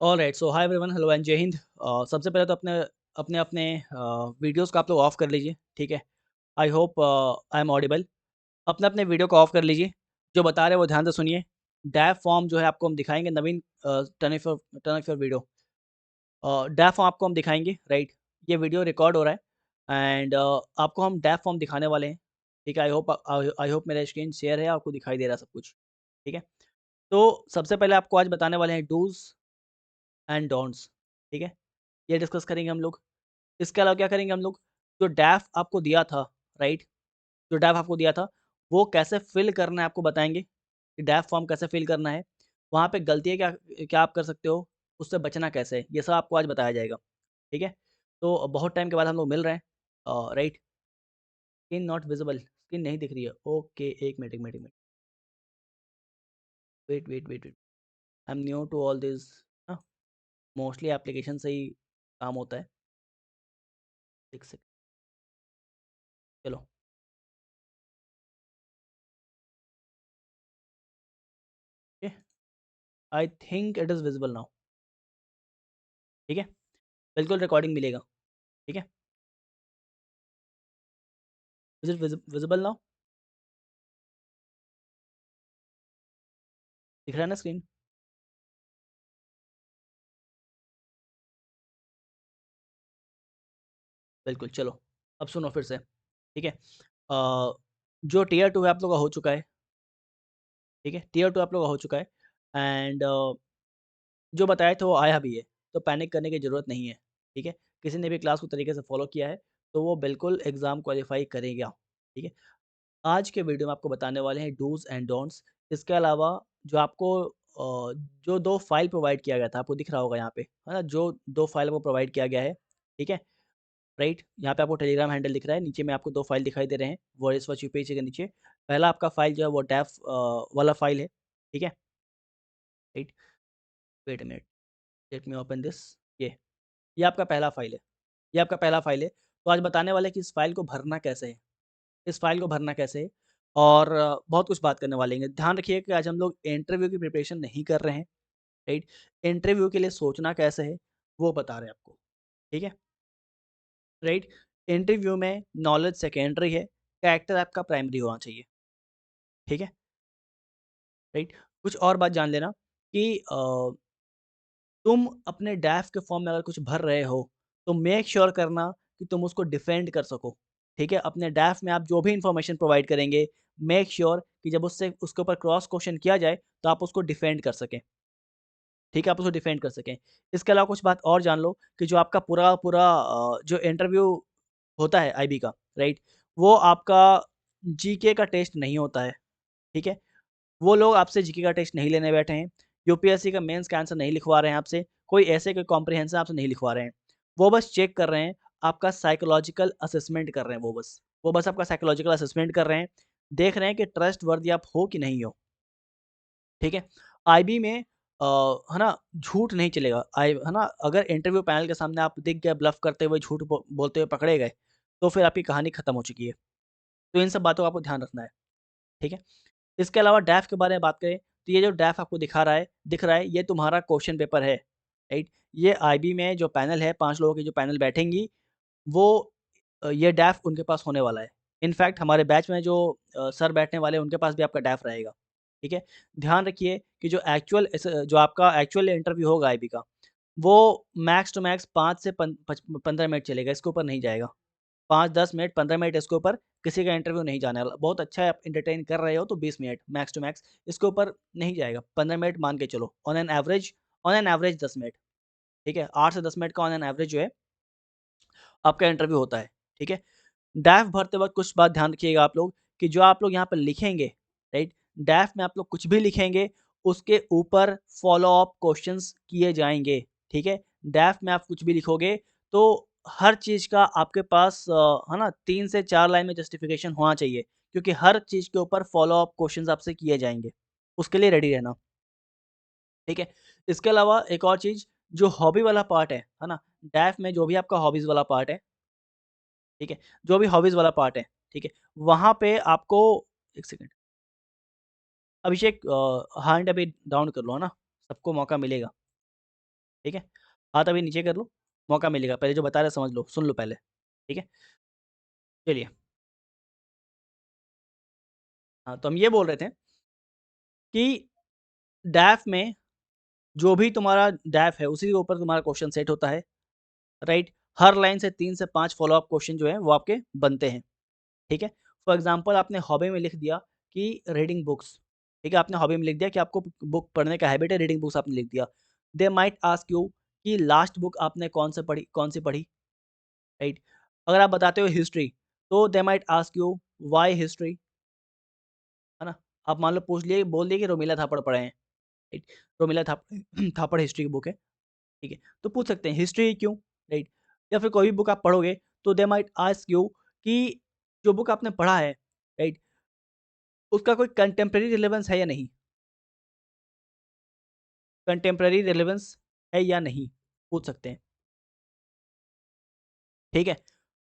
Alright, so hi everyone, hello and जय हिंद। सबसे पहले तो अपने अपने अपने वीडियोस को आप लोग ऑफ कर लीजिए, ठीक है। I hope I am audible. अपने अपने वीडियो को ऑफ कर लीजिए। जो बता रहे हैं वो ध्यान से सुनिए। डैब फॉर्म जो है आपको हम दिखाएंगे। Naveen, turn off your video. डैब फॉर्म आपको हम दिखाएंगे, राइट। ये वीडियो रिकॉर्ड हो रहा है एंड आपको हम डैब फॉर्म दिखाने वाले हैं, ठीक है। आई होप मेरा स्क्रीन शेयर है, आपको दिखाई दे रहा है सब कुछ, ठीक है। तो सबसे पहले आपको आज बताने वाले हैं डूज एंड डोंट्स, ठीक है। ये डिस्कस करेंगे हम लोग। इसके अलावा क्या करेंगे हम लोग, जो डैफ आपको दिया था, राइट, जो डैफ आपको दिया था, वो कैसे फिल करना है आपको बताएँगे, कि डैफ फॉर्म कैसे फिल करना है, वहाँ पे गलतियाँ क्या क्या आप कर सकते हो, उससे बचना कैसे है, ये सब आपको आज बताया जाएगा, ठीक है। तो बहुत टाइम के बाद हम लोग मिल रहे हैं, right. Screen not visible, screen नहीं दिख रही है, okay, 1 minute, wait, I am new to all this, ना, मोस्टली एप्लीकेशन से ही काम होता है। 1 सेकंड, चलो, okay, I think it is visible now, ठीक है। बिल्कुल रिकॉर्डिंग मिलेगा, ठीक है। Is it visible now? दिख रहा है ना स्क्रीन? बिल्कुल, चलो, अब सुनो फिर से, ठीक है। जो टियर 2 है आप लोगों का हो चुका है, ठीक है। टियर 2 आप लोगों का हो चुका है एंड जो बताया था वो आया भी है, तो पैनिक करने की ज़रूरत नहीं है, ठीक है। किसी ने भी क्लास को तरीके से फ़ॉलो किया है, तो वो बिल्कुल एग्ज़ाम क्वालीफ़ाई करेगा, ठीक है। आज के वीडियो में आपको बताने वाले हैं डूज़ एंड डोंट्स। इसके अलावा जो आपको जो 2 फ़ाइल प्रोवाइड किया गया था, आपको दिख रहा होगा यहाँ पे, है ना? जो 2 फ़ाइल आपको प्रोवाइड किया गया है, ठीक है? राइट, यहाँ पे आपको टेलीग्राम हैंडल दिख रहा है, नीचे में आपको 2 फ़ाइल दिखाई दे रहे हैं, वॉइस वॉच यूपीएसी के नीचे। पहला आपका फ़ाइल जो है वो डेफ वाला फ़ाइल है, ठीक है? Right, wait a minute, let me open this. ये आपका पहला फ़ाइल है, ये आपका पहला फ़ाइल है। तो आज बताने वाले हैं कि इस फ़ाइल को भरना कैसे है, इस फ़ाइल को भरना कैसे है, और बहुत कुछ बात करने वाले हैं। ध्यान रखिए कि आज हम लोग इंटरव्यू की प्रिपरेशन नहीं कर रहे हैं, राइट? इंटरव्यू के लिए सोचना कैसे है, वो बता रहे हैं आपको, ठीक है? राइट? इंटरव्यू में नॉलेज सेकेंडरी है, कैरेक्टर आपका प्राइमरी होना चाहिए, ठीक है? राइट? कुछ और बात जान लेना कि तुम अपने डैफ के फॉर्म में अगर कुछ भर रहे हो, तो मेक श्योर करना कि तुम उसको डिफेंड कर सको, ठीक है? अपने डैफ में आप जो भी इन्फॉर्मेशन प्रोवाइड करेंगे, मेक श्योर कि जब उससे उसके ऊपर क्रॉस क्वेश्चन किया जाए, तो आप उसको डिफेंड कर सकें, ठीक है? आप उसको डिफेंड कर सकें। इसके अलावा कुछ बात और जान लो कि जो आपका पूरा पूरा जो इंटरव्यू होता है आईबी का, राइट? वो आपका जीके का टेस्ट नहीं होता है, ठीक है? वो लोग आपसे जीके का टेस्ट नहीं लेने बैठे हैं, यूपीएससी का मेंस का आंसर नहीं लिखवा रहे हैं आपसे, कोई कॉम्प्रिहेंशन आपसे नहीं लिखवा रहे हैं। वो बस चेक कर रहे हैं, आपका साइकोलॉजिकल असेसमेंट कर रहे हैं वो बस। वो बस आपका साइकोलॉजिकल असेसमेंट कर रहे हैं, देख रहे हैं कि ट्रस्टवर्दी आप हो कि नहीं हो, ठीक है? आईबी में है ना, झूठ नहीं चलेगा। है ना, अगर इंटरव्यू पैनल के सामने आप दिख गए ब्लफ करते हुए, झूठ बोलते हुए पकड़े गए, तो फिर आपकी कहानी खत्म हो चुकी है। तो इन सब बातों का आपको ध्यान रखना है, ठीक है? इसके अलावा डैफ के बारे में बात करें, तो ये जो डैफ आपको दिख रहा है, ये तुम्हारा क्वेश्चन पेपर है, राइट? ये आईबी में जो पैनल है, 5 लोगों की जो पैनल बैठेंगी, वो ये डैफ उनके पास होने वाला है। इनफैक्ट हमारे बैच में जो सर बैठने वाले हैं, उनके पास भी आपका डैफ रहेगा, ठीक है? ध्यान रखिए कि जो आपका एक्चुअल इंटरव्यू होगा आईबी का, वो मैक्स टू मैक्स 5 से 15 मिनट चलेगा, इसके ऊपर नहीं जाएगा। 5, 10 मिनट, 15 मिनट, इसके ऊपर किसी का इंटरव्यू नहीं जाने वाला। बहुत अच्छा है, आप एंटरटेन कर रहे हो तो 20 मिनट मैक्स टू मैक्स, इसके ऊपर नहीं जाएगा। 15 मिनट मान के चलो, ऑन एन एवरेज 10 मिनट, ठीक है? 8 से 10 मिनट का ऑन एन एवरेज जो है आपका इंटरव्यू होता है, ठीक है? डैफ भरते वक़्त कुछ बात ध्यान रखिएगा आप लोग, कि जो आप लोग यहाँ पे लिखेंगे, राइट? डैफ में आप लोग कुछ भी लिखेंगे, उसके ऊपर फ़ॉलो अप क्वेश्चंस किए जाएँगे, ठीक है? डैफ में आप कुछ भी लिखोगे, तो हर चीज़ का आपके पास है ना, 3 से 4 लाइन में जस्टिफ़िकेशन होना चाहिए, क्योंकि हर चीज़ के ऊपर फ़ॉलो अप क्वेश्चंस आपसे किए जाएँगे। उसके लिए रेडी रहना, ठीक है? इसके अलावा एक और चीज़, जो हॉबी वाला पार्ट है ना? डैफ में जो भी आपका हॉबीज़ वाला पार्ट है, ठीक है? जो भी हॉबीज़ वाला पार्ट है, ठीक है? वहाँ पे आपको 1 सेकंड, अभिषेक, हैंड अभी डाउन कर लो, है ना? सबको मौका मिलेगा। ठीक है? हाथ अभी नीचे कर लो, मौका मिलेगा। पहले जो बता रहे समझ लो, सुन लो पहले, ठीक है? चलिए, हाँ, तो हम ये बोल रहे थे कि डैफ में जो भी तुम्हारा डैफ है, उसी के ऊपर तुम्हारा क्वेश्चन सेट होता है, राइट? हर लाइन से 3 से 5 फ़ॉलो अप क्वेश्चन जो हैं, वो आपके बनते हैं, ठीक है? फॉर एग्ज़ाम्पल आपने हॉबी में लिख दिया कि रीडिंग बुक्स, ठीक है? आपने हॉबी में लिख दिया कि आपको बुक पढ़ने का हैबिट है, रीडिंग बुक्स आपने लिख दिया। दे माइट आस्क यू कि लास्ट बुक आपने कौन-सी पढ़ी, राइट? अगर आप बताते हो हिस्ट्री, तो दे might ask you why history, है ना? आप मान लो पूछ लिए बोल दिए कि रोमिला थापड़ पढ़े हैं, राइट? रोमिला थापड़ हिस्ट्री की बुक है, ठीक है? तो पूछ सकते हैं हिस्ट्री क्यों, राइट? या फिर कोई भी बुक आप पढ़ोगे तो दे माइट आस्क यू कि जो बुक आपने पढ़ा है, राइट? उसका कोई कंटेम्परेरी रिलेवेंस है या नहीं? कंटेम्परेरी रिलेवेंस है या नहीं? पूछ सकते हैं, ठीक है?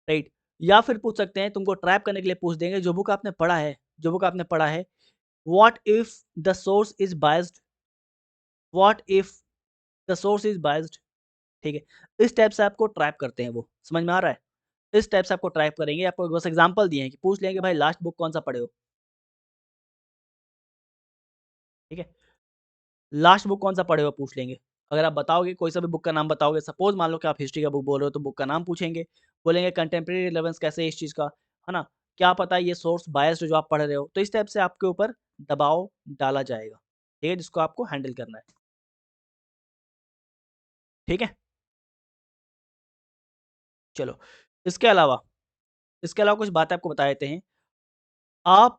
राइट? या फिर पूछ सकते हैं तुमको ट्रैप करने के लिए पूछ देंगे जो बुक आपने पढ़ा है, what if the source is biased? What if the source is biased? ठीक है? इस टाइप से आपको ट्रैप करते हैं वो, समझ में आ रहा है? इस टाइप से आपको ट्रैप करेंगे, आपको बस एग्ज़ाम्पल दिए हैं कि पूछ लेंगे भाई लास्ट बुक कौन-सा पढ़े हो? ठीक है? लास्ट बुक कौन-सा पढ़े हो पूछ लेंगे। अगर आप बताओगे कोई सा भी बुक का नाम बताओगे, सपोज़ मान लो कि आप हिस्ट्री का बुक बोल रहे हो तो बुक का नाम पूछेंगे। बोलेंगे कंटेम्परेरी रिलेवेंस कैसे है इस चीज़ का, है ना? क्या पता ये सोर्स बायस्ड जो आप पढ़ रहे हो। तो इस टाइप से आपके ऊपर दबाव डाला जाएगा, ठीक है? जिसको आपको हैंडल करना है, ठीक है? चलो, इसके अलावा इसके अलावा कुछ बातें आपको बता देते हैं। आप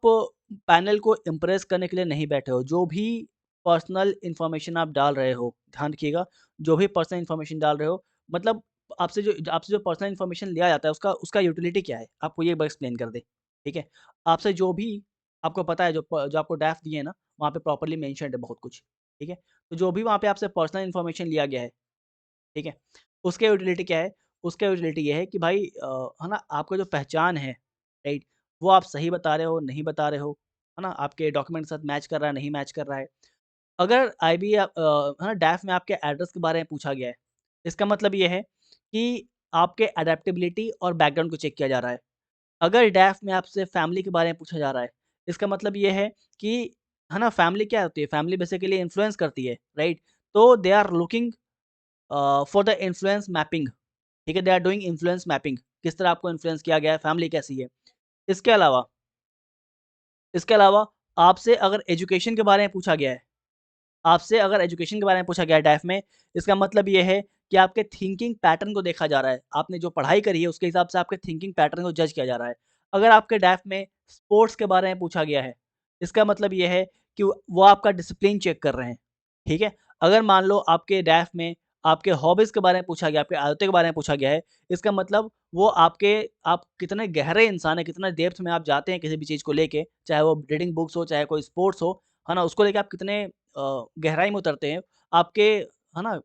पैनल को इम्प्रेस करने के लिए नहीं बैठे हो। जो भी पर्सनल इन्फॉर्मेशन आप डाल रहे हो, ध्यान रखिएगा, जो भी पर्सनल इन्फॉर्मेशन डाल रहे हो, मतलब आपसे जो पर्सनल इन्फॉर्मेशन लिया जाता है, उसका उसका यूटिलिटी क्या है? आपको ये एक बार एक्सप्लेन कर दें, ठीक है? आपसे जो भी आपको पता है, जो आपको ड्राफ्ट दिए हैं ना, वहाँ पे प्रॉपर्ली मेंशन्ड है बहुत कुछ, ठीक है? तो जो भी वहाँ पे आपसे पर्सनल इन्फॉर्मेशन लिया गया है, ठीक है? उसका यूटिलिटी क्या है? उसका यूटिलिटी ये है कि भाई है ना, आपका जो पहचान है, राइट? वो आप सही बता रहे हो, नहीं बता रहे हो, है ना? आपके डॉक्यूमेंट के साथ मैच कर रहा है, नहीं मैच कर रहा है। अगर है ना, डैफ में आपके एड्रेस के बारे में पूछा गया है, इसका मतलब ये है कि आपके एडैप्टेबिलिटी और बैकग्राउंड को चेक किया जा रहा है। अगर डैफ में आपसे फैमिली के बारे में पूछा जा रहा है, इसका मतलब ये है कि है ना, फैमिली क्या होती है? फैमिली बेसिकली इन्फ्लुएंस करती है, राइट? तो they are looking for the influence mapping, ठीक है? They are doing influence mapping, किस तरह आपको इन्फ्लुएंस किया गया है, फैमिली कैसी है। इसके अलावा इसके अलावा आपसे अगर एजुकेशन के बारे में पूछा गया है, आपसे अगर एजुकेशन के बारे में पूछा गया है डैफ में, इसका मतलब ये है कि आपके थिंकिंग पैटर्न को देखा जा रहा है। आपने जो पढ़ाई करी है उसके हिसाब से आपके थिंकिंग पैटर्न को जज किया जा रहा है। अगर आपके डैफ में स्पोर्ट्स के बारे में पूछा गया है, इसका मतलब ये है कि वो आपका डिसिप्लिन चेक कर रहे हैं, ठीक है? अगर मान लो आपके डैफ में आपके हॉबीज़ के बारे में पूछा गया, आपकी आदतों के बारे में पूछा गया है, इसका मतलब वो आप कितने गहरे इंसान हैं, कितना डेप्थ में आप जाते हैं किसी भी चीज़ को लेके, चाहे वो रीडिंग बुक्स हो, चाहे कोई स्पोर्ट्स हो, है ना? उसको लेके आप कितने गहराई में उतरते हैं, आपके है ना,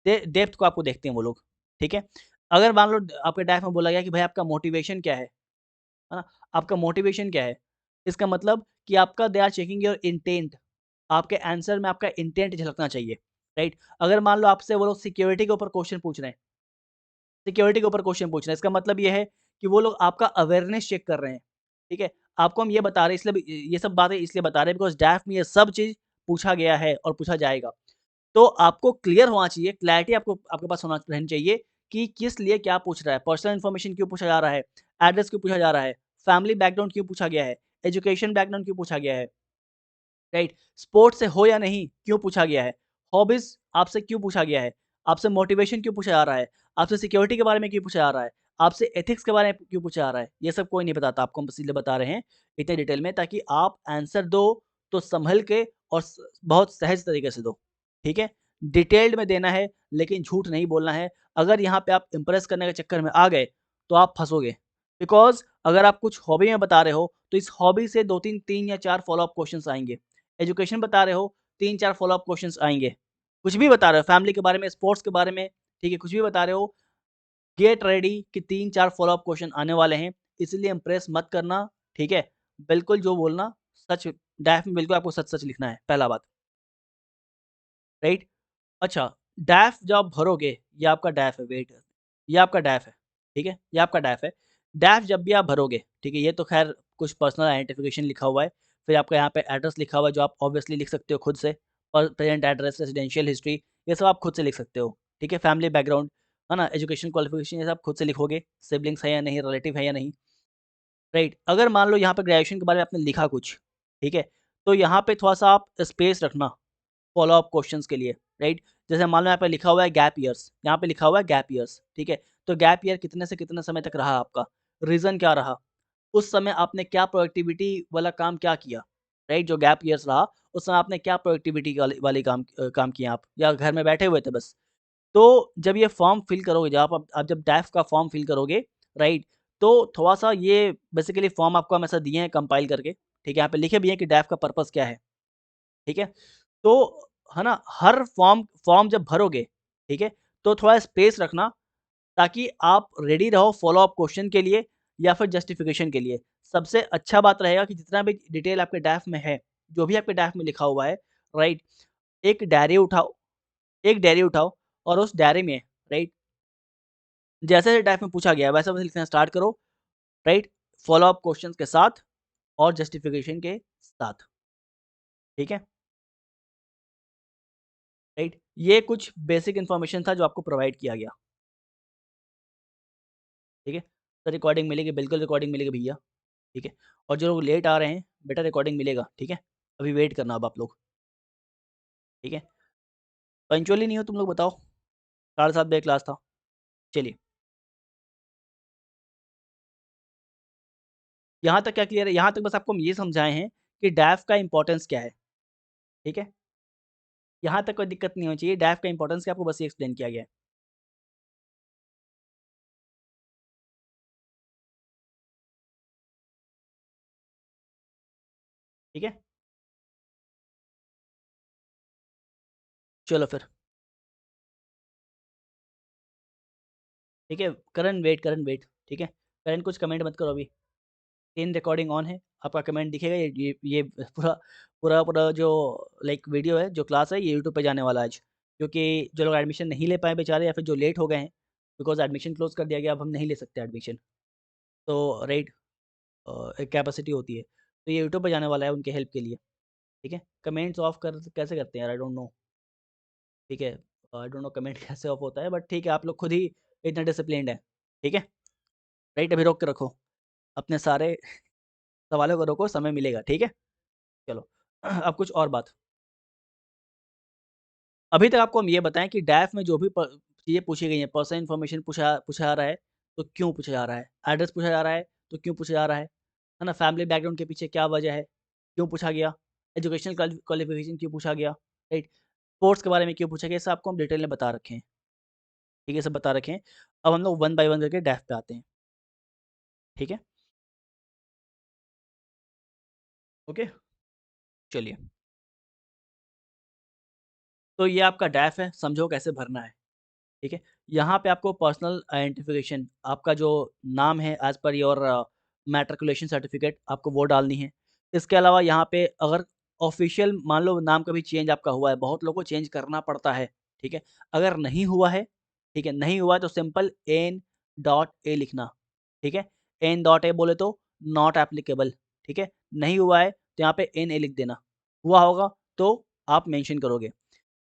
डेप्थ को आपको देखते हैं वो लोग, ठीक है? अगर मान लो आपके डाइट में बोला गया कि भाई आपका मोटिवेशन क्या है ना? आपका मोटिवेशन क्या है? इसका मतलब कि आपका they are checking your intent, आपके आंसर में आपका इंटेंट झलकना चाहिए, राइट? अगर मान लो आपसे वो लोग सिक्योरिटी के ऊपर क्वेश्चन पूछ रहे हैं, सिक्योरिटी के ऊपर क्वेश्चन पूछ रहे हैं, इसका मतलब ये है कि वो लोग आपका अवेयरनेस चेक कर रहे हैं, ठीक है? आपको हम ये बता रहे हैं, इसलिए ये सब बातें इसलिए बता रहे हैं बिकॉज़ डैफ में ये सब चीज़ पूछा गया है और पूछा जाएगा। तो आपको क्लियर होना चाहिए, क्लैरिटी आपको आपके पास होना रहनी चाहिए कि किस लिए क्या पूछ रहा है, पर्सनल इन्फॉर्मेशन क्यों पूछा जा रहा है, एड्रेस क्यों पूछा जा रहा है, फैमिली बैकग्राउंड क्यों पूछा गया है, एजुकेशन बैकग्राउंड क्यों पूछा गया है, राइट? स्पोर्ट्स से हो या नहीं, क्यों पूछा गया है, हॉबीज़ आपसे क्यों पूछा गया है, आपसे मोटिवेशन क्यों पूछा जा रहा है, आपसे सिक्योरिटी के बारे में क्यों पूछा जा रहा है, आपसे एथिक्स के बारे में क्यों पूछा जा रहा है, ये सब कोई नहीं बताता आपको, हम इसीलिए बता रहे हैं इतने डिटेल में ताकि आप आंसर दो तो सँभल के और बहुत सहज तरीके से दो, ठीक है? डिटेल्ड में देना है लेकिन झूठ नहीं बोलना है। अगर यहाँ पे आप इम्प्रेस करने के चक्कर में आ गए, तो आप फँसोगे। बिकॉज़ अगर आप कुछ हॉबी में बता रहे हो, तो इस हॉबी से 2-3 3 या 4 फ़ॉलो अप क्वेश्चन्स आएँगे। एजुकेशन बता रहे हो, 3-4 फ़ॉलो अप क्वेश्चन्स आएँगे। कुछ भी बता रहे हो, फैमिली के बारे में, स्पोर्ट्स के बारे में, ठीक है, कुछ भी बता रहे हो, गेट रेडी कि 3-4 फ़ॉलो अप क्वेश्चन आने वाले हैं, इसलिए इम्प्रेस मत करना, ठीक है? बिल्कुल जो बोलना सच, डायरेक्ट में बिल्कुल आपको सच-सच लिखना है, पहला बात, राइट? अच्छा, डैफ जब आप भरोगे, ये आपका डैफ है, वेट, ये आपका डैफ है, ठीक है? ये आपका डैफ है। डैफ जब भी आप भरोगे, ठीक है? ये तो ख़ैर कुछ पर्सनल आइडेंटिफिकेशन लिखा हुआ है, फिर आपका यहाँ पे एड्रेस लिखा हुआ है, जो आप ऑब्वियसली लिख सकते हो खुद से, और प्रेज़ेंट एड्रेस, रेज़िडेंशियल हिस्ट्री, ये सब आप खुद से लिख सकते हो, ठीक है? फैमिली बैकग्राउंड, है ना? एजुकेशन क्वालिफ़िकेशन, ये सब खुद से लिखोगे, सिबलिंग्स है या नहीं, रिलेटिव है या नहीं, राइट? अगर मान लो यहाँ पे ग्रेजुएशन के बारे में आपने लिखा कुछ, ठीक है? तो यहाँ पे थोड़ा-सा आप स्पेस रखना फ़ॉलो अप क्वेश्चंस के लिए, राइट? जैसे मान लो यहाँ पे लिखा हुआ है गैप ईयर्स, यहाँ पे लिखा हुआ है गैप ईयर्स, ठीक है? तो गैप ईयर कितने से कितने समय तक रहा आपका? रीज़न क्या रहा? उस समय आपने क्या प्रोडक्टिविटी वाला काम क्या किया? राइट? जो गैप ईयर्स रहा, उस समय आपने क्या प्रोडक्टिविटी वाली वाली काम किए आप? या घर में बैठे हुए थे बस? तो जब ये फॉर्म फिल करोगे, जब आप जब डैफ का फॉर्म फिल करोगे, राइट? तो थोड़ा-सा ये बेसिकली फॉर्म आपको हम ऐसा दिए हैं कंपाइल करके, ठीक है? यहाँ पे लिखे भी हैं कि डैफ का पर्पज़ क्या है, ठीक है? तो है ना, हर फॉर्म फॉर्म जब भरोगे, ठीक है? तो थोड़ा स्पेस रखना, ताकि आप रेडी रहो फ़ॉलो अप क्वेश्चन के लिए या फिर जस्टिफिकेशन के लिए। सबसे अच्छा बात रहेगा कि जितना भी डिटेल आपके डैफ में है, जो भी आपके डैफ में लिखा हुआ है, राइट? एक डायरी उठाओ, एक डायरी उठाओ, और उस डायरी में, राइट, जैसे डैफ में पूछा गया है वैसा-वैसा लिखना स्टार्ट करो, राइट? फ़ॉलो अप क्वेश्चन्स के साथ और जस्टिफिकेशन के साथ, ठीक है? राइट? ये कुछ बेसिक इन्फॉर्मेशन था जो आपको प्रोवाइड किया गया, ठीक है? तो रिकॉर्डिंग मिलेगी, बिल्कुल रिकॉर्डिंग मिलेगी भैया, ठीक है? और जो लोग लेट आ रहे हैं, बेटा रिकॉर्डिंग मिलेगा, ठीक है? अभी वेट करना अब आप लोग, ठीक है? पंक्चुअल ही नहीं हो तुम लोग, बताओ? 7:30 बजे क्लास था। चलिए, यहाँ तक क्या क्लियर है? यहाँ तक बस आपको हम ये समझाए हैं कि डैफ का इम्पोर्टेंस क्या है, ठीक है? यहाँ तक कोई दिक्कत नहीं होनी चाहिए, डैफ का इम्पोर्टेंस क्या, आपको बस ये एक्सप्लेन किया गया है, ठीक है? चलो फिर, ठीक है? करण वेट, ठीक है? करण कुछ कमेंट मत करो अभी, स्क्रीन रिकॉर्डिंग ऑन है, आपका कमेंट दिखेगा, ये पूरा पूरा जो लाइक वीडियो है, जो क्लास है, ये यूट्यूब पे जाने वाला है आज। क्योंकि जो लोग एडमिशन नहीं ले पाए बेचारे, या फिर जो लेट हो गए हैं, बिकॉज़ एडमिशन क्लोज़ कर दिया गया, अब हम नहीं ले सकते एडमिशन। तो राइट, एक कैपेसिटी होती है। तो ये यूट्यूब पे जाने वाला है उनके हेल्प के लिए, ठीक है? कमेंट्स ऑफ कर कैसे करते हैं यार, आई डोंट नो, ठीक है? आई डोंट नो कमेंट कैसे ऑफ होता है, बट ठीक है, आप लोग खुद ही इतने डिसिप्लिन्ड हैं, ठीक है? राइट, अभी रोक के रखो। अपने सारे सवालों को रोको, समय मिलेगा, ठीक है? चलो, अब कुछ और बात। अभी तक आपको हम ये बताएँ कि डैफ में जो भी प चीज़ें पूछी गई हैं, पर्सनल इन्फॉर्मेशन पूछा पूछा जा रहा है, तो क्यों पूछा जा रहा है? एड्रेस पूछा जा रहा है, तो क्यों पूछा जा रहा है ना? फैमिली बैकग्राउंड के पीछे क्या वजह है? क्यों पूछा गया? एजुकेशनल क्वालिफ़िकेशन क्यों पूछा गया? राइट? स्पोर्ट्स के बारे में क्यों पूछा गया? ये सब आपको हम डिटेल में बता रखे हैं, ठीक है? सब बता रखे हैं। अब हम लोग वन बाय वन करके डैफ पे आते हैं, ठीक है? ओके? चलिए, तो ये आपका डैफ है, समझो कैसे भरना है। ठीक है? यहाँ पे आपको पर्सनल आइडेंटिफिकेशन, आपका जो नाम है as per your matriculation certificate, आपको वो डालनी है। इसके अलावा यहाँ पे अगर ऑफ़िशियल मान लो नाम कभी चेंज आपका हुआ है, बहुत लोगों को चेंज करना पड़ता है, ठीक है? अगर नहीं हुआ है, ठीक है? नहीं हुआ है तो सिंपल एन डॉट ए लिखना, ठीक है? एन डॉट ए बोले तो नॉट एप्लीकेबल, ठीक है? नहीं हुआ है तो यहाँ पे एन ए लिख देना। हुआ होगा तो आप मेंशन करोगे।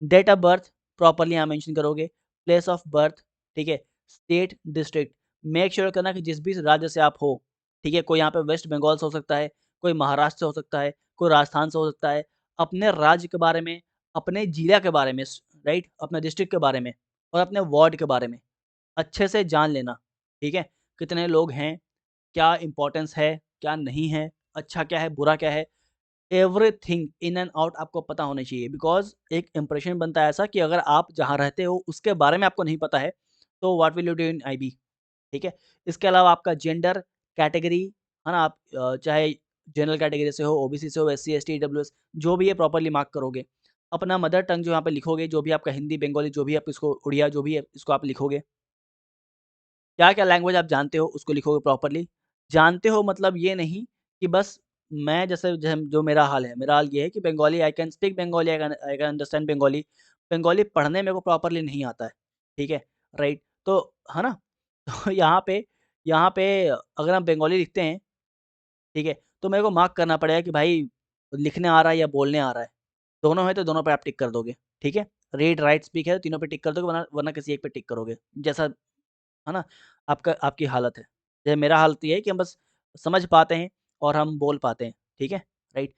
डेट ऑफ बर्थ प्रॉपर्ली यहाँ मेंशन करोगे। प्लेस ऑफ बर्थ, ठीक है? स्टेट, डिस्ट्रिक्ट, मेक श्योर करना कि जिस भी राज्य से आप हो, ठीक है? कोई यहाँ पे वेस्ट बंगाल से हो सकता है, कोई महाराष्ट्र से हो सकता है, कोई राजस्थान से हो सकता है। अपने राज्य के बारे में, अपने जिला के बारे में राइट? अपने डिस्ट्रिक्ट के बारे में और अपने वार्ड के बारे में अच्छे से जान लेना, ठीक है? कितने लोग हैं, क्या इम्पोर्टेंस है, क्या नहीं है, अच्छा क्या है, बुरा क्या है, एवरीथिंग इन एंड आउट आपको पता होना चाहिए, बिकॉज़ एक इंप्रेशन बनता है ऐसा कि अगर आप जहाँ रहते हो उसके बारे में आपको नहीं पता है, तो what will you do in IB, ठीक है? इसके अलावा आपका जेंडर, कैटेगरी, है ना? आप चाहे जनरल कैटेगरी से हो, ओबीसी से हो, एससी, एसटी, ईडब्ल्यूएस, जो भी है प्रॉपर्ली मार्क करोगे। अपना मदर टंग जो यहाँ पे लिखोगे, जो भी आपका हिंदी, बंगाली, जो भी आप इसको उड़िया जो भी है, इसको आप लिखोगे। क्या-क्या लैंग्वेज आप जानते हो, उसको लिखोगे प्रॉपर्ली। जानते हो मतलब ये नहीं कि बस मैं जैसे जो मेरा हाल है, मेरा हाल ये है कि Bengali I can speak Bengali, I can understand Bengali, Bengali पढ़ने मेरे को प्रॉपर्ली नहीं आता है, ठीक है? राइट? तो है ना? तो यहाँ पे अगर हम बंगाली लिखते हैं, ठीक है? तो मेरे को मार्क करना पड़ेगा कि भाई लिखने आ रहा है या बोलने आ रहा है। दोनों है तो दोनों पे आप टिक कर दोगे, ठीक है? रीड, राइट, स्पीक है तो तीनों पे टिक कर दोगे, वरना वरना किसी एक पे टिक करोगे। जैसा है ना? आपकी हालत है। जैसे मेरा हालत ये है कि हम बस समझ पाते हैं और हम बोल पाते हैं, ठीक है? राइट?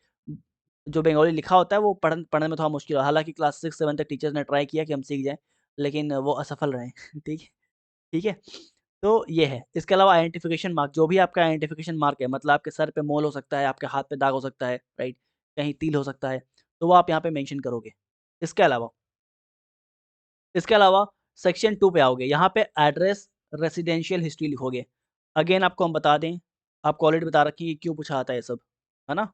जो बंगाली लिखा होता है वो पढ़ने में थोड़ा मुश्किल है। हालाँकि क्लास 6-7 तक टीचर्स ने ट्राई किया कि हम सीख जाएँ, लेकिन वो असफल रहे। ठीक है? ठीक है? तो ये है। इसके अलावा आइडेंटिफ़िकेशन मार्क, जो भी आपका आइडेंटिफ़िकेशन मार्क है, मतलब आपके सर पे मोल हो सकता है, आपके हाथ पे दाग हो सकता है, राइट? कहीं तिल हो सकता है, तो वो आप यहाँ पे मेंशन करोगे। इसके अलावा इसके अलावा सेक्शन 2 पे आओगे, यहाँ पे एड्रेस, रेसिडेंशियल हिस्ट्री लिखोगे। अगेन आपको हम बता दें, आपको ऑलरेडी बता रखी है कि क्यों पूछा आता है ये सब, है ना?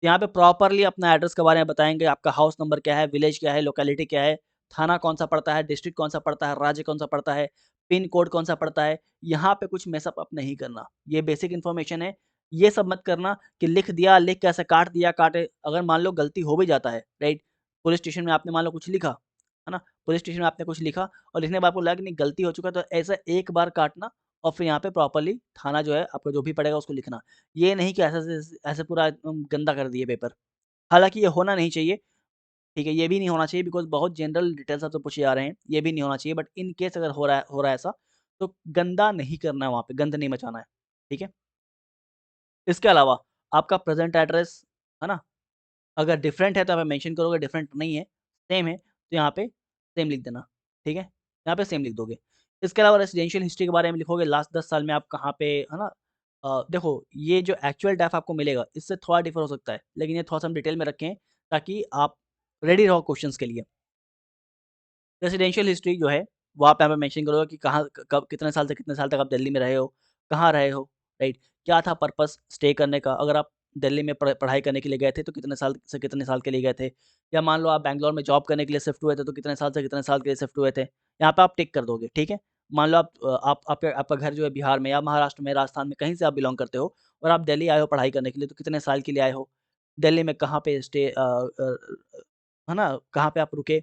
यहाँ पे प्रॉपर्ली अपना एड्रेस के बारे में बताएँगे, आपका हाउस नंबर क्या है, विलेज क्या है, लोकेलिटी क्या है, थाना कौन-सा पड़ता है, डिस्ट्रिक्ट कौन-सा पड़ता है, राज्य कौन-सा पड़ता है, पिन कोड कौन-सा पड़ता है। यहाँ पे कुछ मिस अप नहीं करना। ये बेसिक इन्फॉर्मेशन है। ये सब मत करना कि लिख के ऐसे काट दिया, काटे अगर मान लो गलती हो भी जाता है, राइट? पुलिस स्टेशन में आपने मान लो कुछ लिखा, है ना? पुलिस स्टेशन में आपने कुछ लिखा और लिखने के बाद आपको लगा कि नहीं गलती हो चुका है, तो ऐसा एक बार काटना और फिर यहाँ पे प्रॉपर्ली थाना जो है, आपको जो भी पड़ेगा उसको लिखना। ये नहीं कि ऐसे पूरा एकदम गंदा कर दिए पेपर। हालाँकि ये होना नहीं चाहिए, ठीक है? ये भी नहीं होना चाहिए बिकॉज़ बहुत जनरल डिटेल्स आपसे पूछे जा रहे हैं, ये भी नहीं होना चाहिए बट इन केस अगर हो रहा है ऐसा, तो गंदा नहीं करना है वहाँ पे, गंद नहीं मचाना है, ठीक है? इसके अलावा आपका प्रेज़ेंट एड्रेस, है ना? अगर डिफरेंट है तो आप मेंशन करोगे, डिफरेंट नहीं है, सेम है, तो यहाँ पे सेम लिख देना, ठीक है? यहाँ पे सेम लिख दोगे। इसके अलावा रेसिडेंशियल हिस्ट्री के बारे में लिखोगे, लास्ट 10 साल में आप कहाँ पे, है ना? देखो ये जो एक्चुअल डेप्थ आपको मिलेगा, इससे थोड़ा डिफर हो सकता है, लेकिन ये थोड़ा-सा हम डिटेल में रखें ताकि आप रेडी रहो क्वेश्चन्स के लिए। रेसिडेंशियल हिस्ट्री जो है, वो आप यहाँ पे मेंशन करोगे कि कहाँ क कब कितने साल से कितने साल तक आप दिल्ली में रहे हो, कहाँ रहे हो, राइट? क्या था पर्पस स्टे करने का? अगर आप दिल्ली में पढ़ाई करने के लिए गए थे, तो कितने साल से कितने साल के लिए गए थे? या मान लो आप बैंगलोर में जॉब करने के लिए शिफ्ट हुए थे, तो कितने साल से कितने साल के लिए शिफ्ट हुए थे? यहाँ पे आप टिक कर दोगे, ठीक है? मान लो आप आपका घर जो है बिहार में या महाराष्ट्र में, राजस्थान में, कहीं से आप बिलॉन्ग करते हो और आप दिल्ली आए हो पढ़ाई करने के लिए, तो कितने साल के लिए आए हो? दिल्ली में कहाँ पे स्टे है ना? कहाँ पे आप रुके?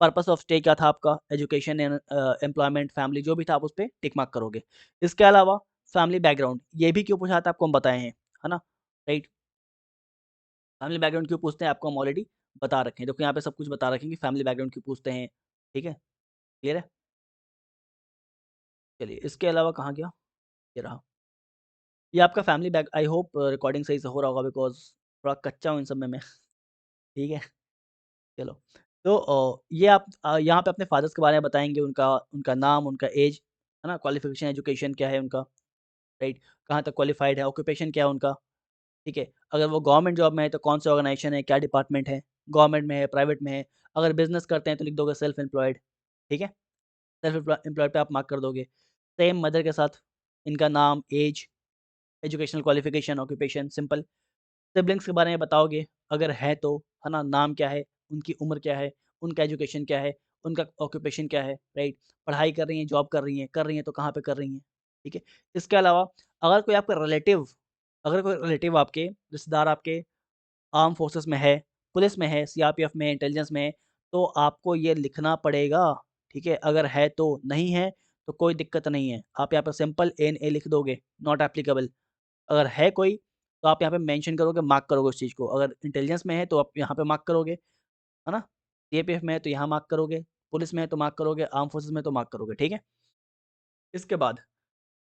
पर्पस ऑफ स्टे क्या था आपका? एजुकेशन एम्प्लॉयमेंट, फैमिली जो भी था आप उस पे टिक मार्क करोगे। इसके अलावा फैमिली बैकग्राउंड, ये भी क्यों पूछा था आपको हम बताए हैं, है ना? राइट? फैमिली बैकग्राउंड क्यों पूछते हैं आपको हम ऑलरेडी बता रखे हैं। देखो यहाँ पे सब कुछ बता रखे हैं कि फैमिली बैकग्राउंड क्यों पूछते हैं, ठीक है? क्लियर है? चलिए इसके अलावा कहाँ गया? ये रहा। ये आपका family back I hope recording सही से हो रहा होगा बिकॉज़ थोड़ा कच्चा हूँ इन सब में मैं, ठीक है? चलो, तो ये आप यहाँ पे अपने फादर्स के बारे में बताएँगे, उनका उनका नाम, उनका ऐज, है ना? क्वालिफ़िकेशन, एजुकेशन क्या है उनका, राइट? कहाँ तक क्वालिफ़ाइड है, ऑक्यूपेशन क्या है उनका, ठीक है? अगर वो गवर्नमेंट जॉब में है तो कौन-सा ऑर्गनाइज़ेशन है, क्या डिपार्टमेंट है, गवर्नमेंट में है, प्राइवेट में है? अगर बिज़नेस करते हैं तो लिख दोगे सेल्फ एम्प्लॉयड, ठीक है? सेल्फ एम्प्लॉयड पे आप मार्क कर दोगे। सेम मदर के साथ इनका नाम, age, educational qualification, occupation simple. Siblings के बारे में बताओगे, अगर है तो, है ना? नाम क्या है, उनकी उम्र क्या है, उनका एजुकेशन क्या है, उनका ऑक्यूपेशन क्या है, राइट? पढ़ाई कर रही हैं, जॉब कर रही हैं तो कहाँ पे कर रही हैं, ठीक है? इसके अलावा अगर कोई रिलेटिव आपके, रिश्तेदार आपके आर्म फोर्सेस में है, पुलिस में है, सीआरपीएफ में है, इंटेलिजेंस में है, तो आपको ये लिखना पड़ेगा, ठीक है? अगर है तो, नहीं है तो कोई दिक्कत नहीं है। आप यहाँ पे सिंपल एनए लिख दोगे, नॉट एप्लीकेबल। अगर है कोई, तो आप यहाँ पे मेंशन करोगे, मार्क करोगे उस चीज़ को। अगर इंटेलिजेंस में है, तो आप यहाँ पे मार्क करोगे, है ना? सीएपीएफ में है, तो यहाँ मार्क करोगे, पुलिस में है, तो मार्क करोगे, आर्म फोर्सेस में है, तो मार्क करोगे, ठीक है? इसके बाद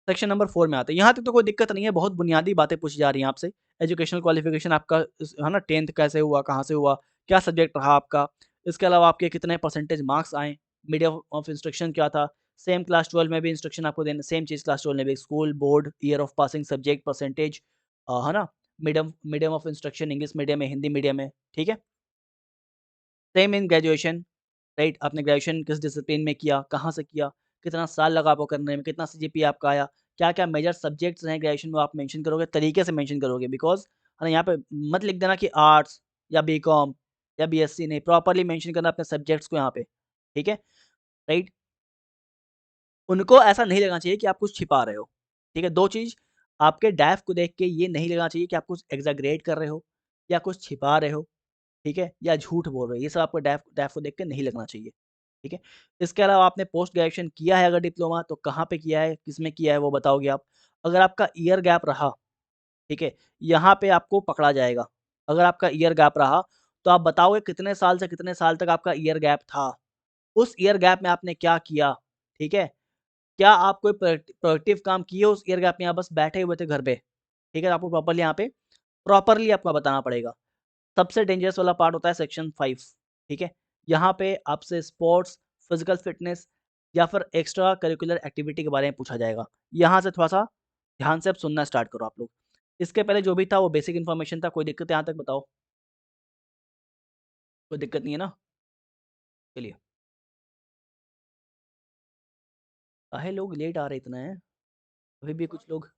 सेक्शन नंबर 4 में आते हैं। यहाँ तक तो कोई दिक्कत नहीं है, बहुत बुनियादी बातें पूछी जा रही हैं आपसे। एजुकेशनल क्वालिफ़िकेशन आपका है ना 10th कैसे हुआ, कहाँ से हुआ, क्या सब्जेक्ट रहा आपका? इसके अलावा आपके कितने परसेंटेज मार्क्स आए? मीडियम ऑफ इंस्ट्रक्शन क्या था? सेम क्लास 12 में भी इंस्ट्रक्शन आपको देना सेम चीज़ क्लास 12 में भी school, board, year of passing, subject, percentage है ना? Medium medium of instruction English medium है, हिंदी मीडियम है, ठीक है? Same in graduation, right? आपने ग्रेजुएशन किस डिसिप्लिन में किया, कहाँ से किया, कितना साल लगा आपको करने में, कितना सीजीपीए आपका आया, क्या-क्या मेजर सब्जेक्ट्स हैं ग्रेजुएशन में आप मेंशन करोगे, तरीके से मेंशन करोगे बिकॉज़ है ना, यहाँ पे मत लिख देना कि आर्ट्स या बीकॉम या बीएससी नहीं, प्रॉपर्ली मेंशन करना अपने सब्जेक्ट्स को यहाँ पे, ठीक है? राइट? उनको ऐसा नहीं लगना चाहिए कि आप कुछ छिपा रहे हो, ठीक है? 2 चीज़ आपके डैफ को देख के ये नहीं लगना चाहिए कि आप कुछ एक्ज़ैगरेट कर रहे हो या कुछ छिपा रहे हो। ठीक है? या झूठ बोल रहे हो, ये सब आपको डैफ डैफ को देख के नहीं लगना चाहिए, ठीक है? इसके अलावा आपने पोस्ट ग्रेजुएशन किया है अगर डिप्लोमा तो कहाँ पे किया है, किसमें किया है वो बताओगे आप। अगर आपका ईयर गैप रहा, ठीक है? यहाँ पे आपको पकड़ा जाएगा। अगर आपका ईयर गैप रहा, तो आप बताओगे कितने साल से कितने साल तक आपका ईयर गैप था। उस ईयर गैप में आपने क्या किया, ठीक है? क्या आप कोई प्रोडक्टिव काम किए उस ईयर गैप में या बस बैठे हुए थे घर पे? ठीक है? आपको प्रॉपर्ली यहाँ पे प्रॉपर्ली आपको बताना पड़ेगा। सबसे डेंजरस वाला पार्ट होता है सेक्शन 5, ठीक है? यहाँ पे आपसे स्पोर्ट्स, फिजिकल फिटनेस या फिर एक्स्ट्रा करिकुलर एक्टिविटी के बारे में पूछा जाएगा। यहाँ से थोड़ा-सा ध्यान से अब सुनना स्टार्ट करो आप लोग। इसके पहले जो भी था वो बेसिक इन्फॉर्मेशन था, कोई दिक्कत है यहाँ तक बताओ? कोई दिक्कत नहीं है ना? चलिए। काहे लोग लेट आ रहे इतना हैं? अभी भी कुछ लोग